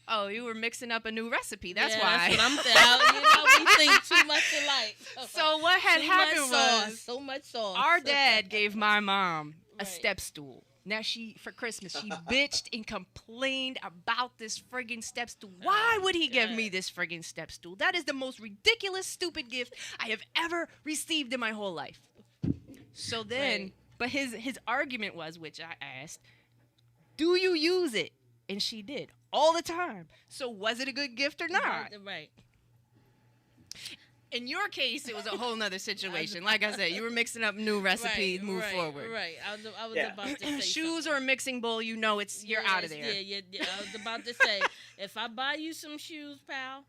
Oh, you were mixing up a new recipe. That's Yeah, why. That's what I'm saying. We think too much alike. So what had Too happened much sauce, was so much sauce. our dad gave my mom a Right. step stool. Now for Christmas, she bitched and complained about this friggin' step stool. Why would he give me this friggin' step stool? That is the most ridiculous, stupid gift I have ever received in my whole life. So then, Right. but his argument was, which I asked, do you use it? And she did all the time. So was it a good gift or not? Right. In your case, it was a whole nother situation. Like I said, you were mixing up new recipes, move forward. Right. I was Yeah. about to say Shoes something. or a mixing bowl, you know you're out of there. Yeah. I was about to say, if I buy you some shoes, pal.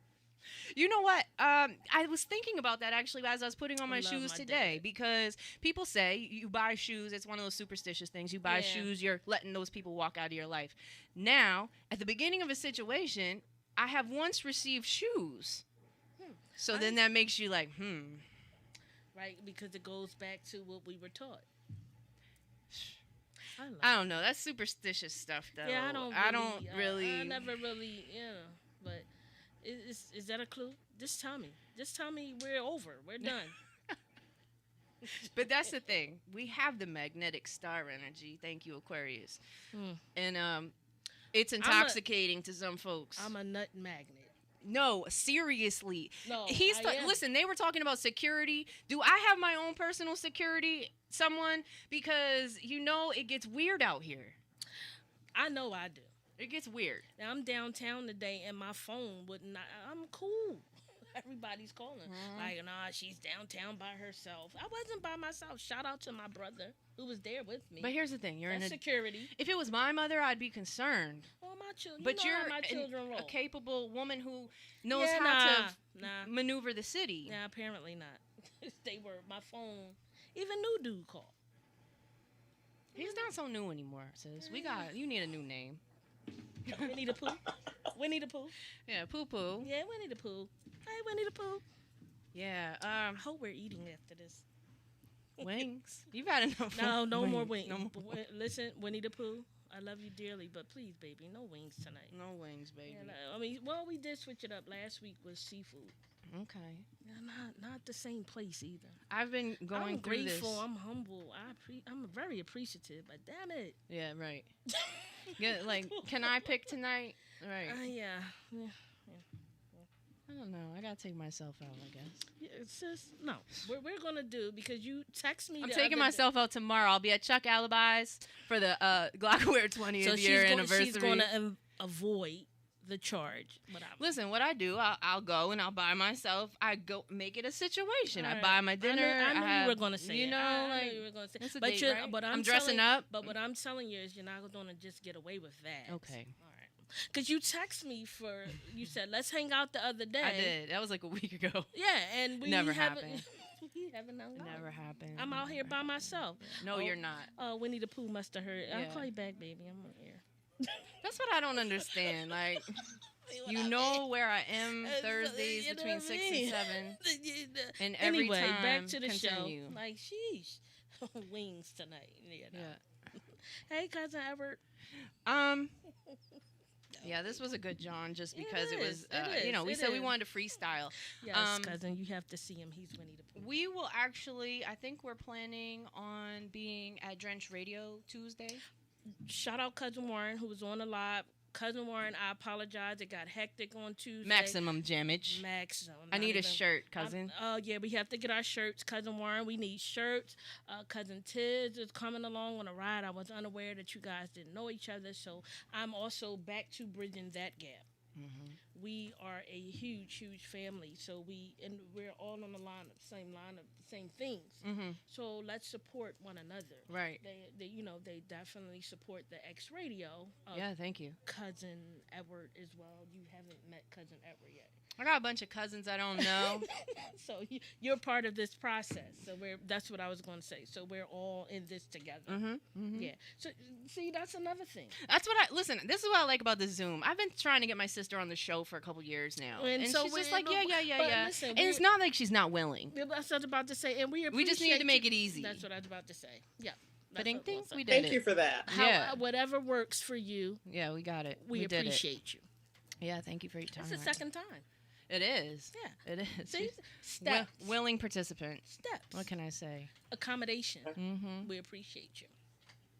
You know what? I was thinking about that actually as I was putting on my love shoes my today dad. because people say you buy shoes. It's one of those superstitious things. You buy Yeah. shoes, you're letting those people walk out of your life. Now, at the beginning of a situation, I have once received shoes. So then that makes you like, Right, because it goes back to what we were taught. I don't know. That's superstitious stuff, though. Yeah, I don't really. I never really, but is that a clue? Just tell me. Just tell me we're over. We're done. But that's the thing. We have the magnetic star energy. Thank you, Aquarius. And it's intoxicating to some folks. I'm a nut magnet. No, seriously. No, listen, they were talking about security. Do I have my own personal security, someone? Because, it gets weird out here. I know I do. It gets weird. Now, I'm downtown today and my phone would not. I'm cool. Everybody's calling. Like, nah, she's downtown by herself. I wasn't by myself. Shout out to my brother who was there with me. But here's the thing. That's security. If it was my mother, I'd be concerned. Well, my children. But you know you're how my children roll. a capable woman who knows Yeah, how to nah. maneuver the city. Nah, apparently not. They were my phone. Even new dude called. He's not so new anymore, sis. You need a new name. Winnie the Pooh. Winnie the Pooh. Yeah, Poo Poo. Yeah, Winnie the Pooh. Hey, Winnie the Pooh. Yeah, I hope we're eating after this. wings. You've had enough. No more wings. No more. Listen, Winnie the Pooh. I love you dearly, but please, baby, no wings tonight. No wings, baby. And, I mean, well, we did switch it up. Last week was seafood. Okay. Yeah, not the same place either. I've been going I'm through grateful. this. I'm humble. I'm very appreciative. But damn it. Yeah, right. Yeah, like, can I pick tonight? Right. Yeah. I don't know. I gotta take myself out, I guess. Yeah, sis, no. We're gonna do because you text me. I'm the taking other myself out tomorrow. I'll be at Chuck Alibi's for the Glockware 20th year anniversary. She's gonna avoid the charge. But Listen, what I do, I'll go and I'll buy myself. I go make it a situation. All I right. buy my dinner. I knew have, you were gonna say. You know, I like knew you were gonna say. it's a But date, you're, right? but I'm dressing up. But what I'm telling you is, you're not gonna just get away with that. Okay. All right. Because you text me you said let's hang out the other day. I did. That was like a week ago. Yeah, and we Never haven't. happened. We haven't hung out. Never happened. I'm out here by myself. No, you're not. Oh, Winnie the Pooh must have heard. I'll Yeah. call you back, baby. I'm on air. That's what I don't understand. Like, you know where I am Thursdays You know between what I 6 mean? and 7. And every Anyway, time back to the continue. show. Like, sheesh. Wings tonight. You know. Yeah. Hey, cousin Everett. Yeah, this was a good John just because it is, was, it you know, we is, said it we is. wanted to freestyle. Yes, cousin, you have to see him. He's Winnie the Pooh. We will actually, I think we're planning on being at Drench Radio Tuesday. Shout out Cousin Warren, who was on the live. Cousin Warren, I apologize. It got hectic on Tuesday. Maximum damage. Maximum. I need a Not even- shirt, cousin. Yeah, we have to get our shirts. Cousin Warren, we need shirts. Cousin Tiz is coming along on a ride. I was unaware that you guys didn't know each other, so I'm also back to bridging that gap. Mm-hmm. We are a huge family, so we're all on the same line of the same things. Mm-hmm. So let's support one another. Right. They definitely support the X Radio. Yeah, thank you. Cousin Edward as well. You haven't met Cousin Edward yet. I got a bunch of cousins I don't know. So you're part of this process. So that's what I was going to say. So we're all in this together. Mm-hmm. Mm-hmm. Yeah. So see, that's another thing. That's what listen, this is what I like about the Zoom. I've been trying to get my sister on the show for a couple years now. And so she's just we- like, but yeah. listen, And it's not like she's not willing. That's what I was about to say. And we We just needed to make appreciate it you. easy. That's what I was about to say. Yeah. But That's what I think was we saying. did Thank it. you for that. Yeah. Whatever works for you, Yeah, we got it. we did it. appreciate you. Yeah, thank you for your time. It's the second time. It is. Yeah. It is. See? Steps. Willing participant. Steps. What can I say? Accommodation. Mm-hmm. We appreciate you.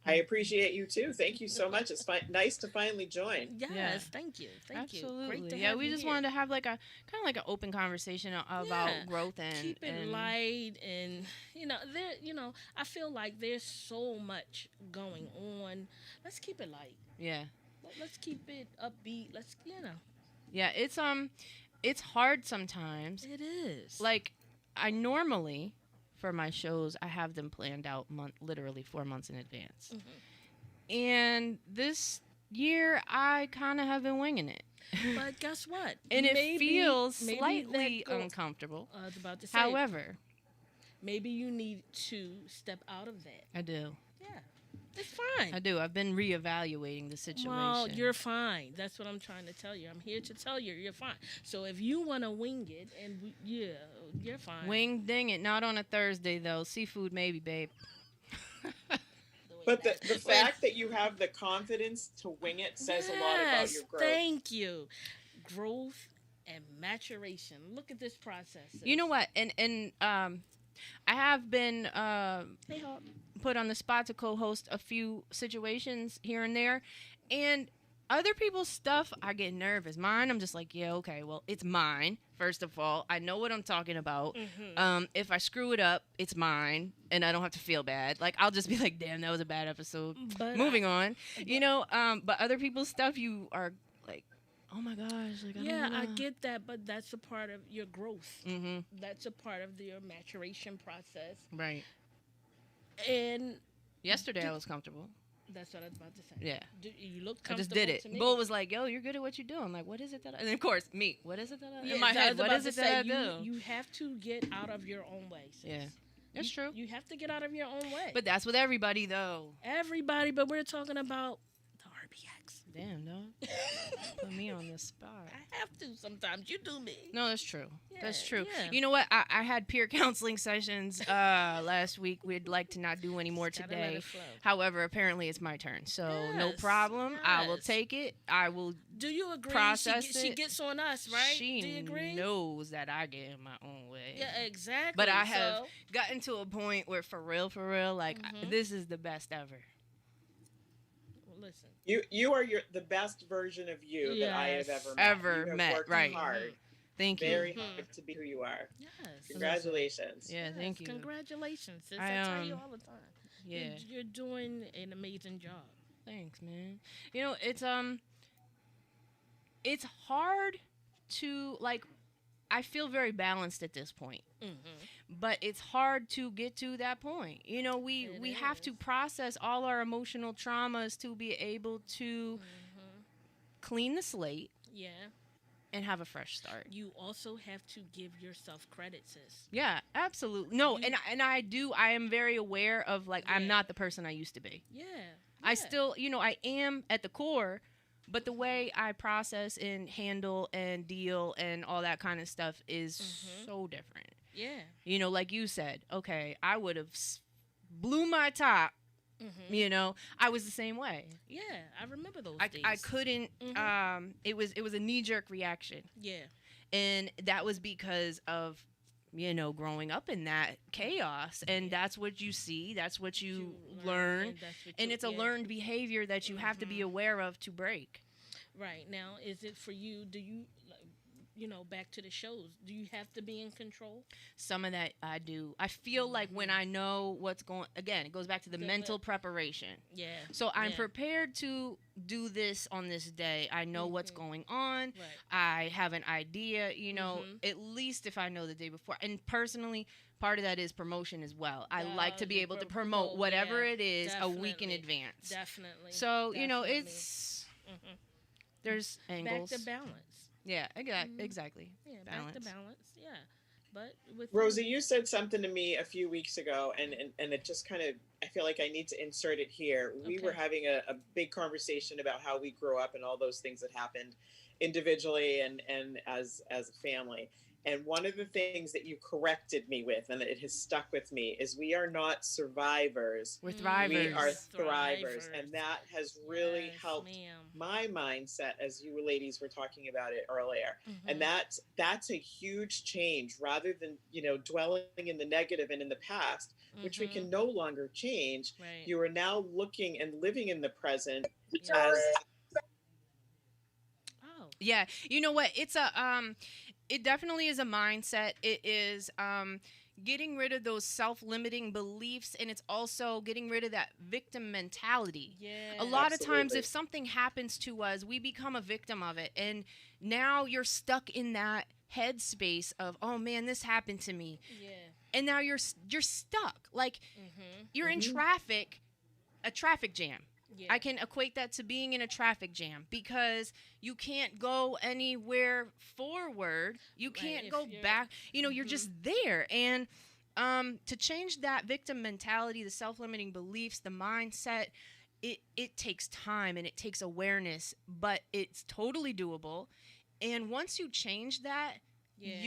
I appreciate you too. Thank you so much. It's nice to finally join. Yes, Yeah. Thank you. Thank you. Absolutely. Great to Yeah, have we you just here. wanted to have like a kind of like an open conversation about Yeah. growth and Keep it and light, and I feel like there's so much going on. Let's keep it light. Yeah. Let's keep it upbeat. Yeah, it's hard sometimes. It is. Like I normally for my shows, I have them planned out literally 4 months in advance. Mm-hmm. And this year I kind of have been winging it. But guess what? And it feels maybe slightly that uncomfortable. I was about to say. However, maybe you need to step out of that. I do. Yeah, it's fine. I do. I've been reevaluating the situation. Well, you're fine. That's what I'm trying to tell you. I'm here to tell you you're fine. So if you want to wing it, you're fine. Wing ding it. Not on a Thursday, though. Seafood, maybe, babe. But the fact that you have the confidence to wing it says a lot about your growth. Thank you. Growth and maturation. Look at this process. You know what? And I have been Hey, Hawk. put on the spot to co-host a few situations here and there, and other people's stuff I get nervous. Mine, I'm just like, yeah, okay, well, it's mine. First of all, I know what I'm talking about. Mm-hmm. If I screw it up, it's mine, and I don't have to feel bad. Like, I'll just be like, damn, that was a bad episode. But Moving on. But other people's stuff, you are like, oh my gosh. Like, I get that, but that's a part of your growth. Mm-hmm. That's a part of your maturation process. Right. And Yesterday, I was comfortable. that's what I was about to say. Yeah. You look I comfortable just did it. to me. Bull was like, yo, you're good at what you do. I'm like, what is it that I... And of course, me, what is it that I... Yeah, in my so I head, was what about is to it say, that I do? You have to get out of your own way. Sis. Yeah. That's true. You have to get out of your own way. But that's with everybody, though. Everybody, but we're talking about the RBX. Damn, dog. Put me on the spot. I have to sometimes. You do me. No, that's true. That's Yeah, true. yeah. You know what? I had peer counseling sessions last week. We'd like to not do any more Just gotta let today. it flow. However, apparently it's my turn. So no Yes, problem. I will yes. take it. I will Do you agree? process She it. gets on us, right? She do you agree? knows that I get in my own way. Yeah, exactly. But I have So, gotten to a point where for real, like Mhm. this is the best ever. listen. You are the best version of you that I have Yes. ever met. Ever You have met, worked right. hard, Thank you. very Mhm. hard to be who you are. Yes. Congratulations. Yeah, Yes, thank you. Congratulations, sis. I, I tell you um, all the time. Yeah. You're doing an amazing job. Thanks, man. You know, it's hard to like I feel very balanced at this point. Mm-hmm. But it's hard to get to that point. You know, we It have to is. process all our emotional traumas to be able to Mm-hmm. clean the slate Yeah. and have a fresh start. You also have to give yourself credit, sis. Yeah, absolutely. No, You- and I am very aware of like I'm Yeah. not the person I used to be. Yeah. I yeah. still, I am at the core, but the way I process and handle and deal and all that kind of stuff is Mhm. so different. Yeah. You know, like you said, okay, I would have blew my top. Mm-hmm. I was the same way. Yeah. I remember those days. I couldn't. Mhm. It was a knee jerk reaction, Yeah. and that was because of growing up in that chaos, and Yeah. that's what you see, that's what you learn, and it's a learned behavior that you have to be Mhm. aware of to break. Right now, is it for you? Do you, like, back to the shows? Do you have to be in control? Some of that I do. I feel like when I know what's going, again, it goes back to the The- mental preparation. Yeah. So I'm Yeah. prepared to do this on this day. I know what's Mhm. going on. Right. I have an idea, Mhm. at least if I know the day before. And personally, part of that is promotion as well. I like to be you able to promote, promote whatever yeah, it is a week in definitely. advance. Definitely. So, Definitely. it's Mhm. there's angles. Back to balance. Yeah, Mhm. exactly. Yeah. Back Balance. to balance. Yeah. But with Rosie, you said something to me a few weeks ago, and it just kind of, I feel like I need to insert it here. We were Okay. having a big conversation about how we grew up and all those things that happened individually and as a family. And one of the things that you corrected me with, and it has stuck with me, is we are not survivors. We're Mm, thrivers. We are Thrivers. thrivers. And that has really Yes, helped ma'am. my mindset, as you ladies were talking about it earlier. And Mhm. that's a huge change, rather than dwelling in the negative and in the past, which we Mhm. can no longer change. Right. You are now looking and living in the present Yeah. as Oh. Yeah, you know what? It definitely is a mindset. It is getting rid of those self-limiting beliefs, and it's also getting rid of that victim mentality. Yeah. A lot of times, Absolutely. if something happens to us, we become a victim of it, and now you're stuck in that headspace of, oh man, this happened to me, Yeah. and now you're stuck. Like Mhm. you're in Mhm. traffic, a traffic jam. Yeah. I can equate that to being in a traffic jam because you can't go anywhere forward. You Right, can't if go you're- back. You're Mhm. just there. And to change that victim mentality, the self-limiting beliefs, the mindset, it takes time and it takes awareness, but it's totally doable. And once you change that, Yeah.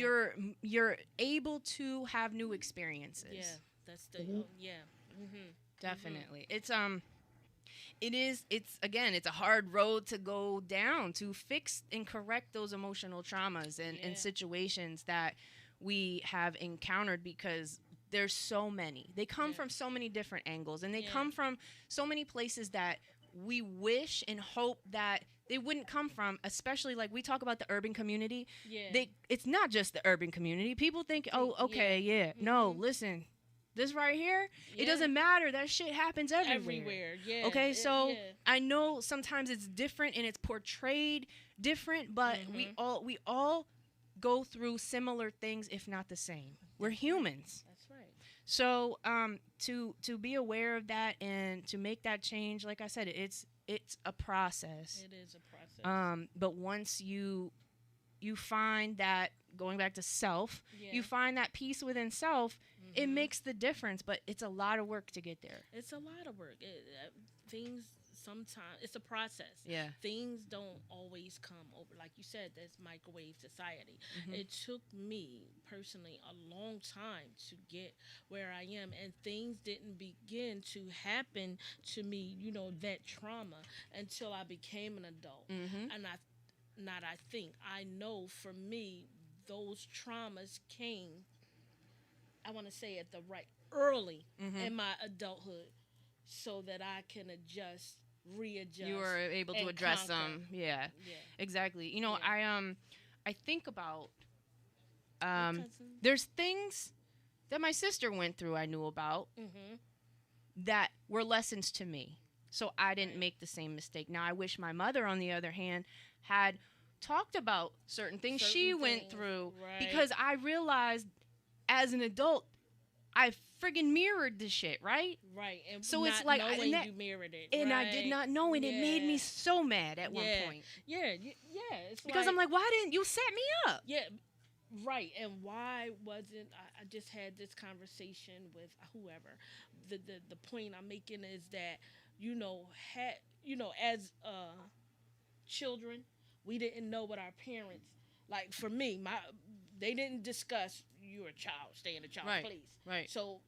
you're able to have new experiences. Yeah. That's the. Mhm. Yeah. Mhm. Definitely. It's a hard road to go down to fix and correct those emotional traumas Yeah. and situations that we have encountered, because there's so many. They come Yeah. from so many different angles, and they Yeah. come from so many places that we wish and hope that they wouldn't come from, especially like we talk about the urban community. Yeah. It's not just the urban community. People think, oh, Yeah. okay, yeah. No, Mhm. listen. This right here, Yeah. it doesn't matter. That shit happens everywhere. Everywhere. Yeah. Okay, so yeah. I know sometimes it's different and it's portrayed different, but we Mhm. all go through similar things, if not the same. We're humans. That's right. So to be aware of that and to make that change, like I said, it's a process. It is a process. But once you find that, going back to self, Yeah. you find that peace within self, it Mhm. makes the difference, but it's a lot of work to get there. It's a lot of work. Things sometimes it's a process. Yeah. Things don't always come over. Like you said, that's microwave society. Mm-hmm. It took me personally a long time to get where I am, and things didn't begin to happen to me, that trauma, until I became an adult. Mm-hmm. And I know for me, those traumas came, I want to say at the right early Mm-hmm. in my adulthood, so that I can readjust. You were able to and address conquer. them. Yeah. Yeah. Exactly. Yeah. I think about Cousin. there's things that my sister went through I knew about Mm-hmm. that were lessons to me. So I didn't Right. make the same mistake. Now I wish my mother, on the other hand, had talked about certain things she Certain went things, through, right. because I realized as an adult I friggin' mirrored this shit, right? Right. And So it's not like, knowing and that- you mirrored it. And I right? did not know, and it made me Yeah. so mad at one Yeah. point. Yeah. It's Because I'm like, why didn't you set me up? yeah, right. And why wasn't I just had this conversation with whoever. The point I'm making is that, as children, we didn't know what our parents, like for me, they didn't discuss you're a child, stay in the child's Right. place. Right. So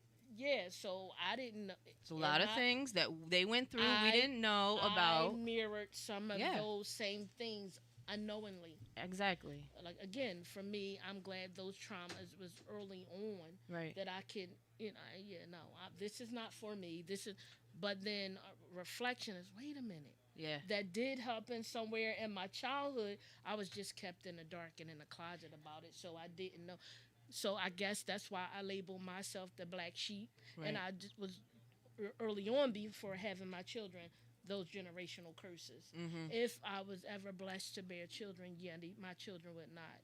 so I didn't know. It's a lot of things that they went through we I- didn't know I about. mirrored some of Yeah. those same things unknowingly. Exactly. Like again, for me, I'm glad those traumas was early on, Right. that I can, this is not for me. But then reflection is, wait a minute, Yeah. that did happen somewhere in my childhood. I was just kept in the dark and in the closet about it, so I didn't know. So I guess that's why I label myself the black sheep, Right. and I just was early on, before having my children, those generational curses. Mm-hmm. If I was ever blessed to bear children, my children would not.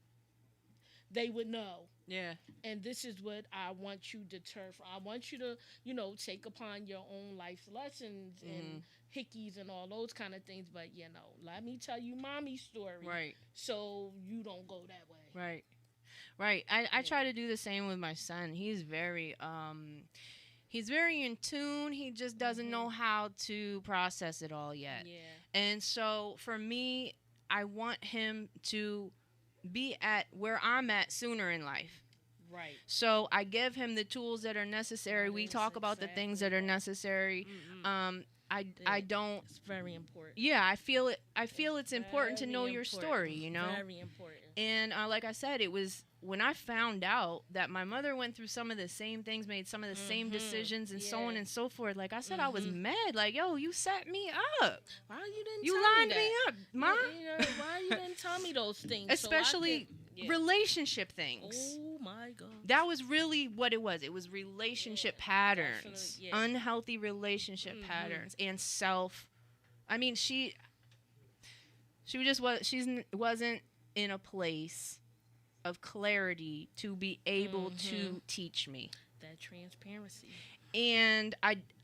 They would know. Yeah. And this is what I want you to deter from. I want you to, take upon your own life's lessons and hickeys and all those kind of things. But, let me tell you mommy's story. Right. So you don't go that way. Right. Right. I try to do the same with my son. He's very in tune. He just doesn't know how to process it all yet. Yeah. And so for me, I want him to be at where I'm at sooner in life. Right. So I give him the tools that are necessary. We Yes, talk about the things that are necessary. I don't. It's very important. Yeah, I feel it. I feel it's important to know Very your important. story. You know. Very important. And like I said, it was when I found out that my mother went through some of the same things, made some of the same decisions, and so on Yeah. and so forth. Like I said, I was mad. Like, yo, you set me up. Why you didn't You tell lined me, me that? up, Ma. Why you didn't tell me those things? Especially Yeah. relationship things. Oh my God. That was really what it was. It was relationship Yeah, patterns, definitely, yeah. unhealthy relationship patterns, and self. I mean, she just wasn't in a place of clarity to be able to teach me. That transparency. And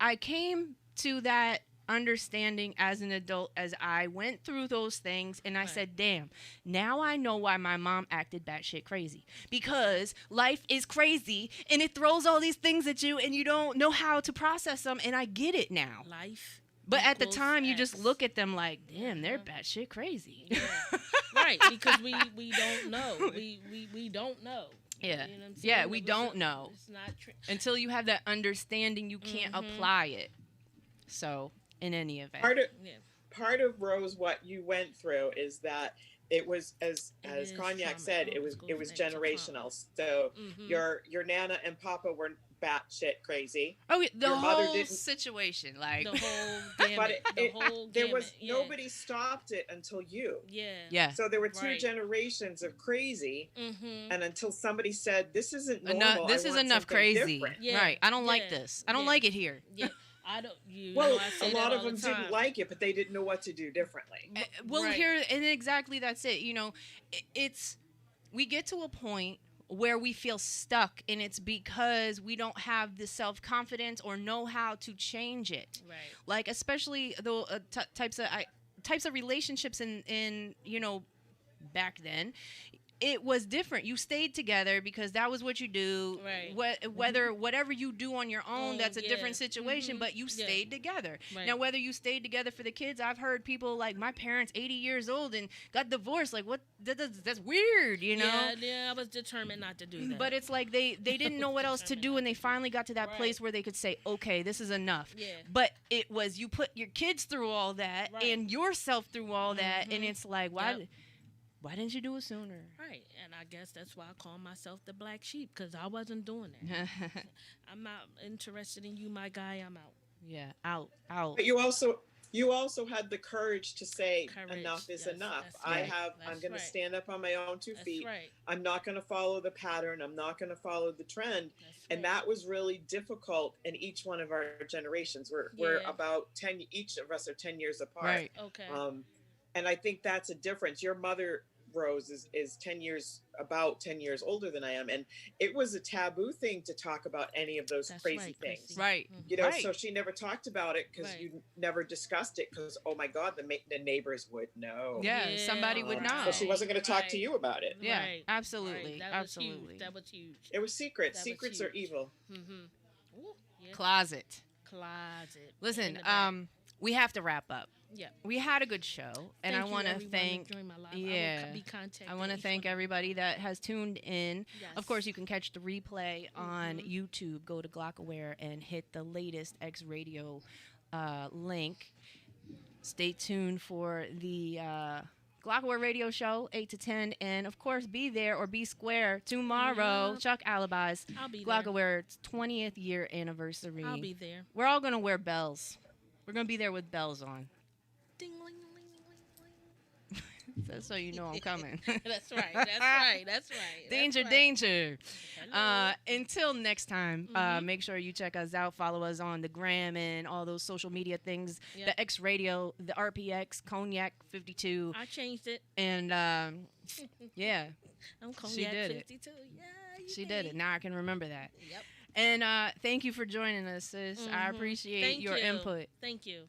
I came to that understanding as an adult as I went through those things, and I Right. said, damn, now I know why my mom acted batshit crazy. Because life is crazy and it throws all these things at you and you don't know how to process them, and I get it now. Life. But at the equals time you just X. look at them like, damn, they're batshit crazy. Yeah. Right, because we don't know. We don't know. Yeah. You know what I'm Yeah, saying? we It was don't know. It's not Until you have that understanding, you can't apply it. So, in any event. Part of Rose, what you went through is that it was as is Cognac trauma. said, it Goes was back to trauma. generational. So Mhm. your nana and papa were batshit crazy. Oh, yeah, the Your mother whole didn't- situation, like, The whole gamut. But the whole there gamut. was Yeah. nobody stopped it until you. Yeah. yeah, So there were two Right. generations of crazy, Mm-hmm. and until somebody said, "This isn't normal. enough. This I is want enough something crazy, different." Yeah, right? I don't like yeah, this. I don't yeah. like it here. Yeah. I don't. You Well, know, I say a lot that of all them the time. didn't like it, but they didn't know what to do differently. Well, Right. here and exactly that's it. You know, it's we get to a point where we feel stuck, and it's because we don't have the self-confidence or know how to change it. Right. Like especially the types of relationships in back then. it was different. You stayed together because that was what you do. Right. Whatever you do on your own, that's a different situation. But you stayed together. Right. Now, whether you stayed together for the kids, I've heard people like my parents, 80 years old, and got divorced. Like, what? That's weird, you know? Yeah, I was determined not to do that. But it's like they didn't know what else to do, and they finally got to that place where they could say, okay, this is enough. Yeah. But it was, you put your kids through all that and yourself through all that, and it's like, why didn't you do it sooner? Right, and I guess that's why I call myself the black sheep, because I wasn't doing that. I'm not interested in you, my guy. I'm out. Yeah, out. But you also had the courage to say enough is enough. I'm going to stand up on my own 2 feet. Right. I'm not going to follow the pattern. I'm not going to follow the trend. And that was really difficult in each one of our generations. We're about 10, each of us are 10 years apart. Right. Okay. And I think that's a difference. Your mother, Rose, is 10 years older than I am, and it was a taboo thing to talk about any of those crazy things, right? You know, so she never talked about it because you never discussed it, because oh my God, the neighbors would know. Somebody would know. So she wasn't going to talk to you about it. Yeah, absolutely, absolutely. That was huge. It was secret. Secrets are evil. Closet. Listen, we have to wrap up. Yeah, we had a good show, and I want to thank. I want to thank everybody that has tuned in. Yes. Of course, you can catch the replay on YouTube. Go to Glockaware and hit the latest X Radio link. Stay tuned for the Glockaware Radio Show 8 to 10, and of course, be there or be square tomorrow. Chuck Alibis. I'll be Glockaware's 20th year anniversary. I'll be there. We're all gonna wear bells. We're gonna be there with bells on. Ding, ling, ling, ling, ling. That's so you know I'm coming. That's right. Danger. Until next time, make sure you check us out. Follow us on the gram and all those social media things. Yep. The X Radio, the RPX, Cognac 52. I changed it. And yeah, I'm Cognac she did 52. Yeah, she did it. Now I can remember that. Yep. And thank you for joining us, sis. I appreciate your input. Thank you.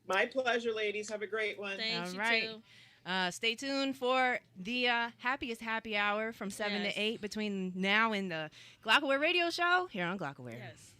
My pleasure, ladies. Have a great one. Thanks, all right. Too. Stay tuned for the happiest happy hour from 7 to 8 between now and the Glockaware Radio Show here on Glockaware. Yes.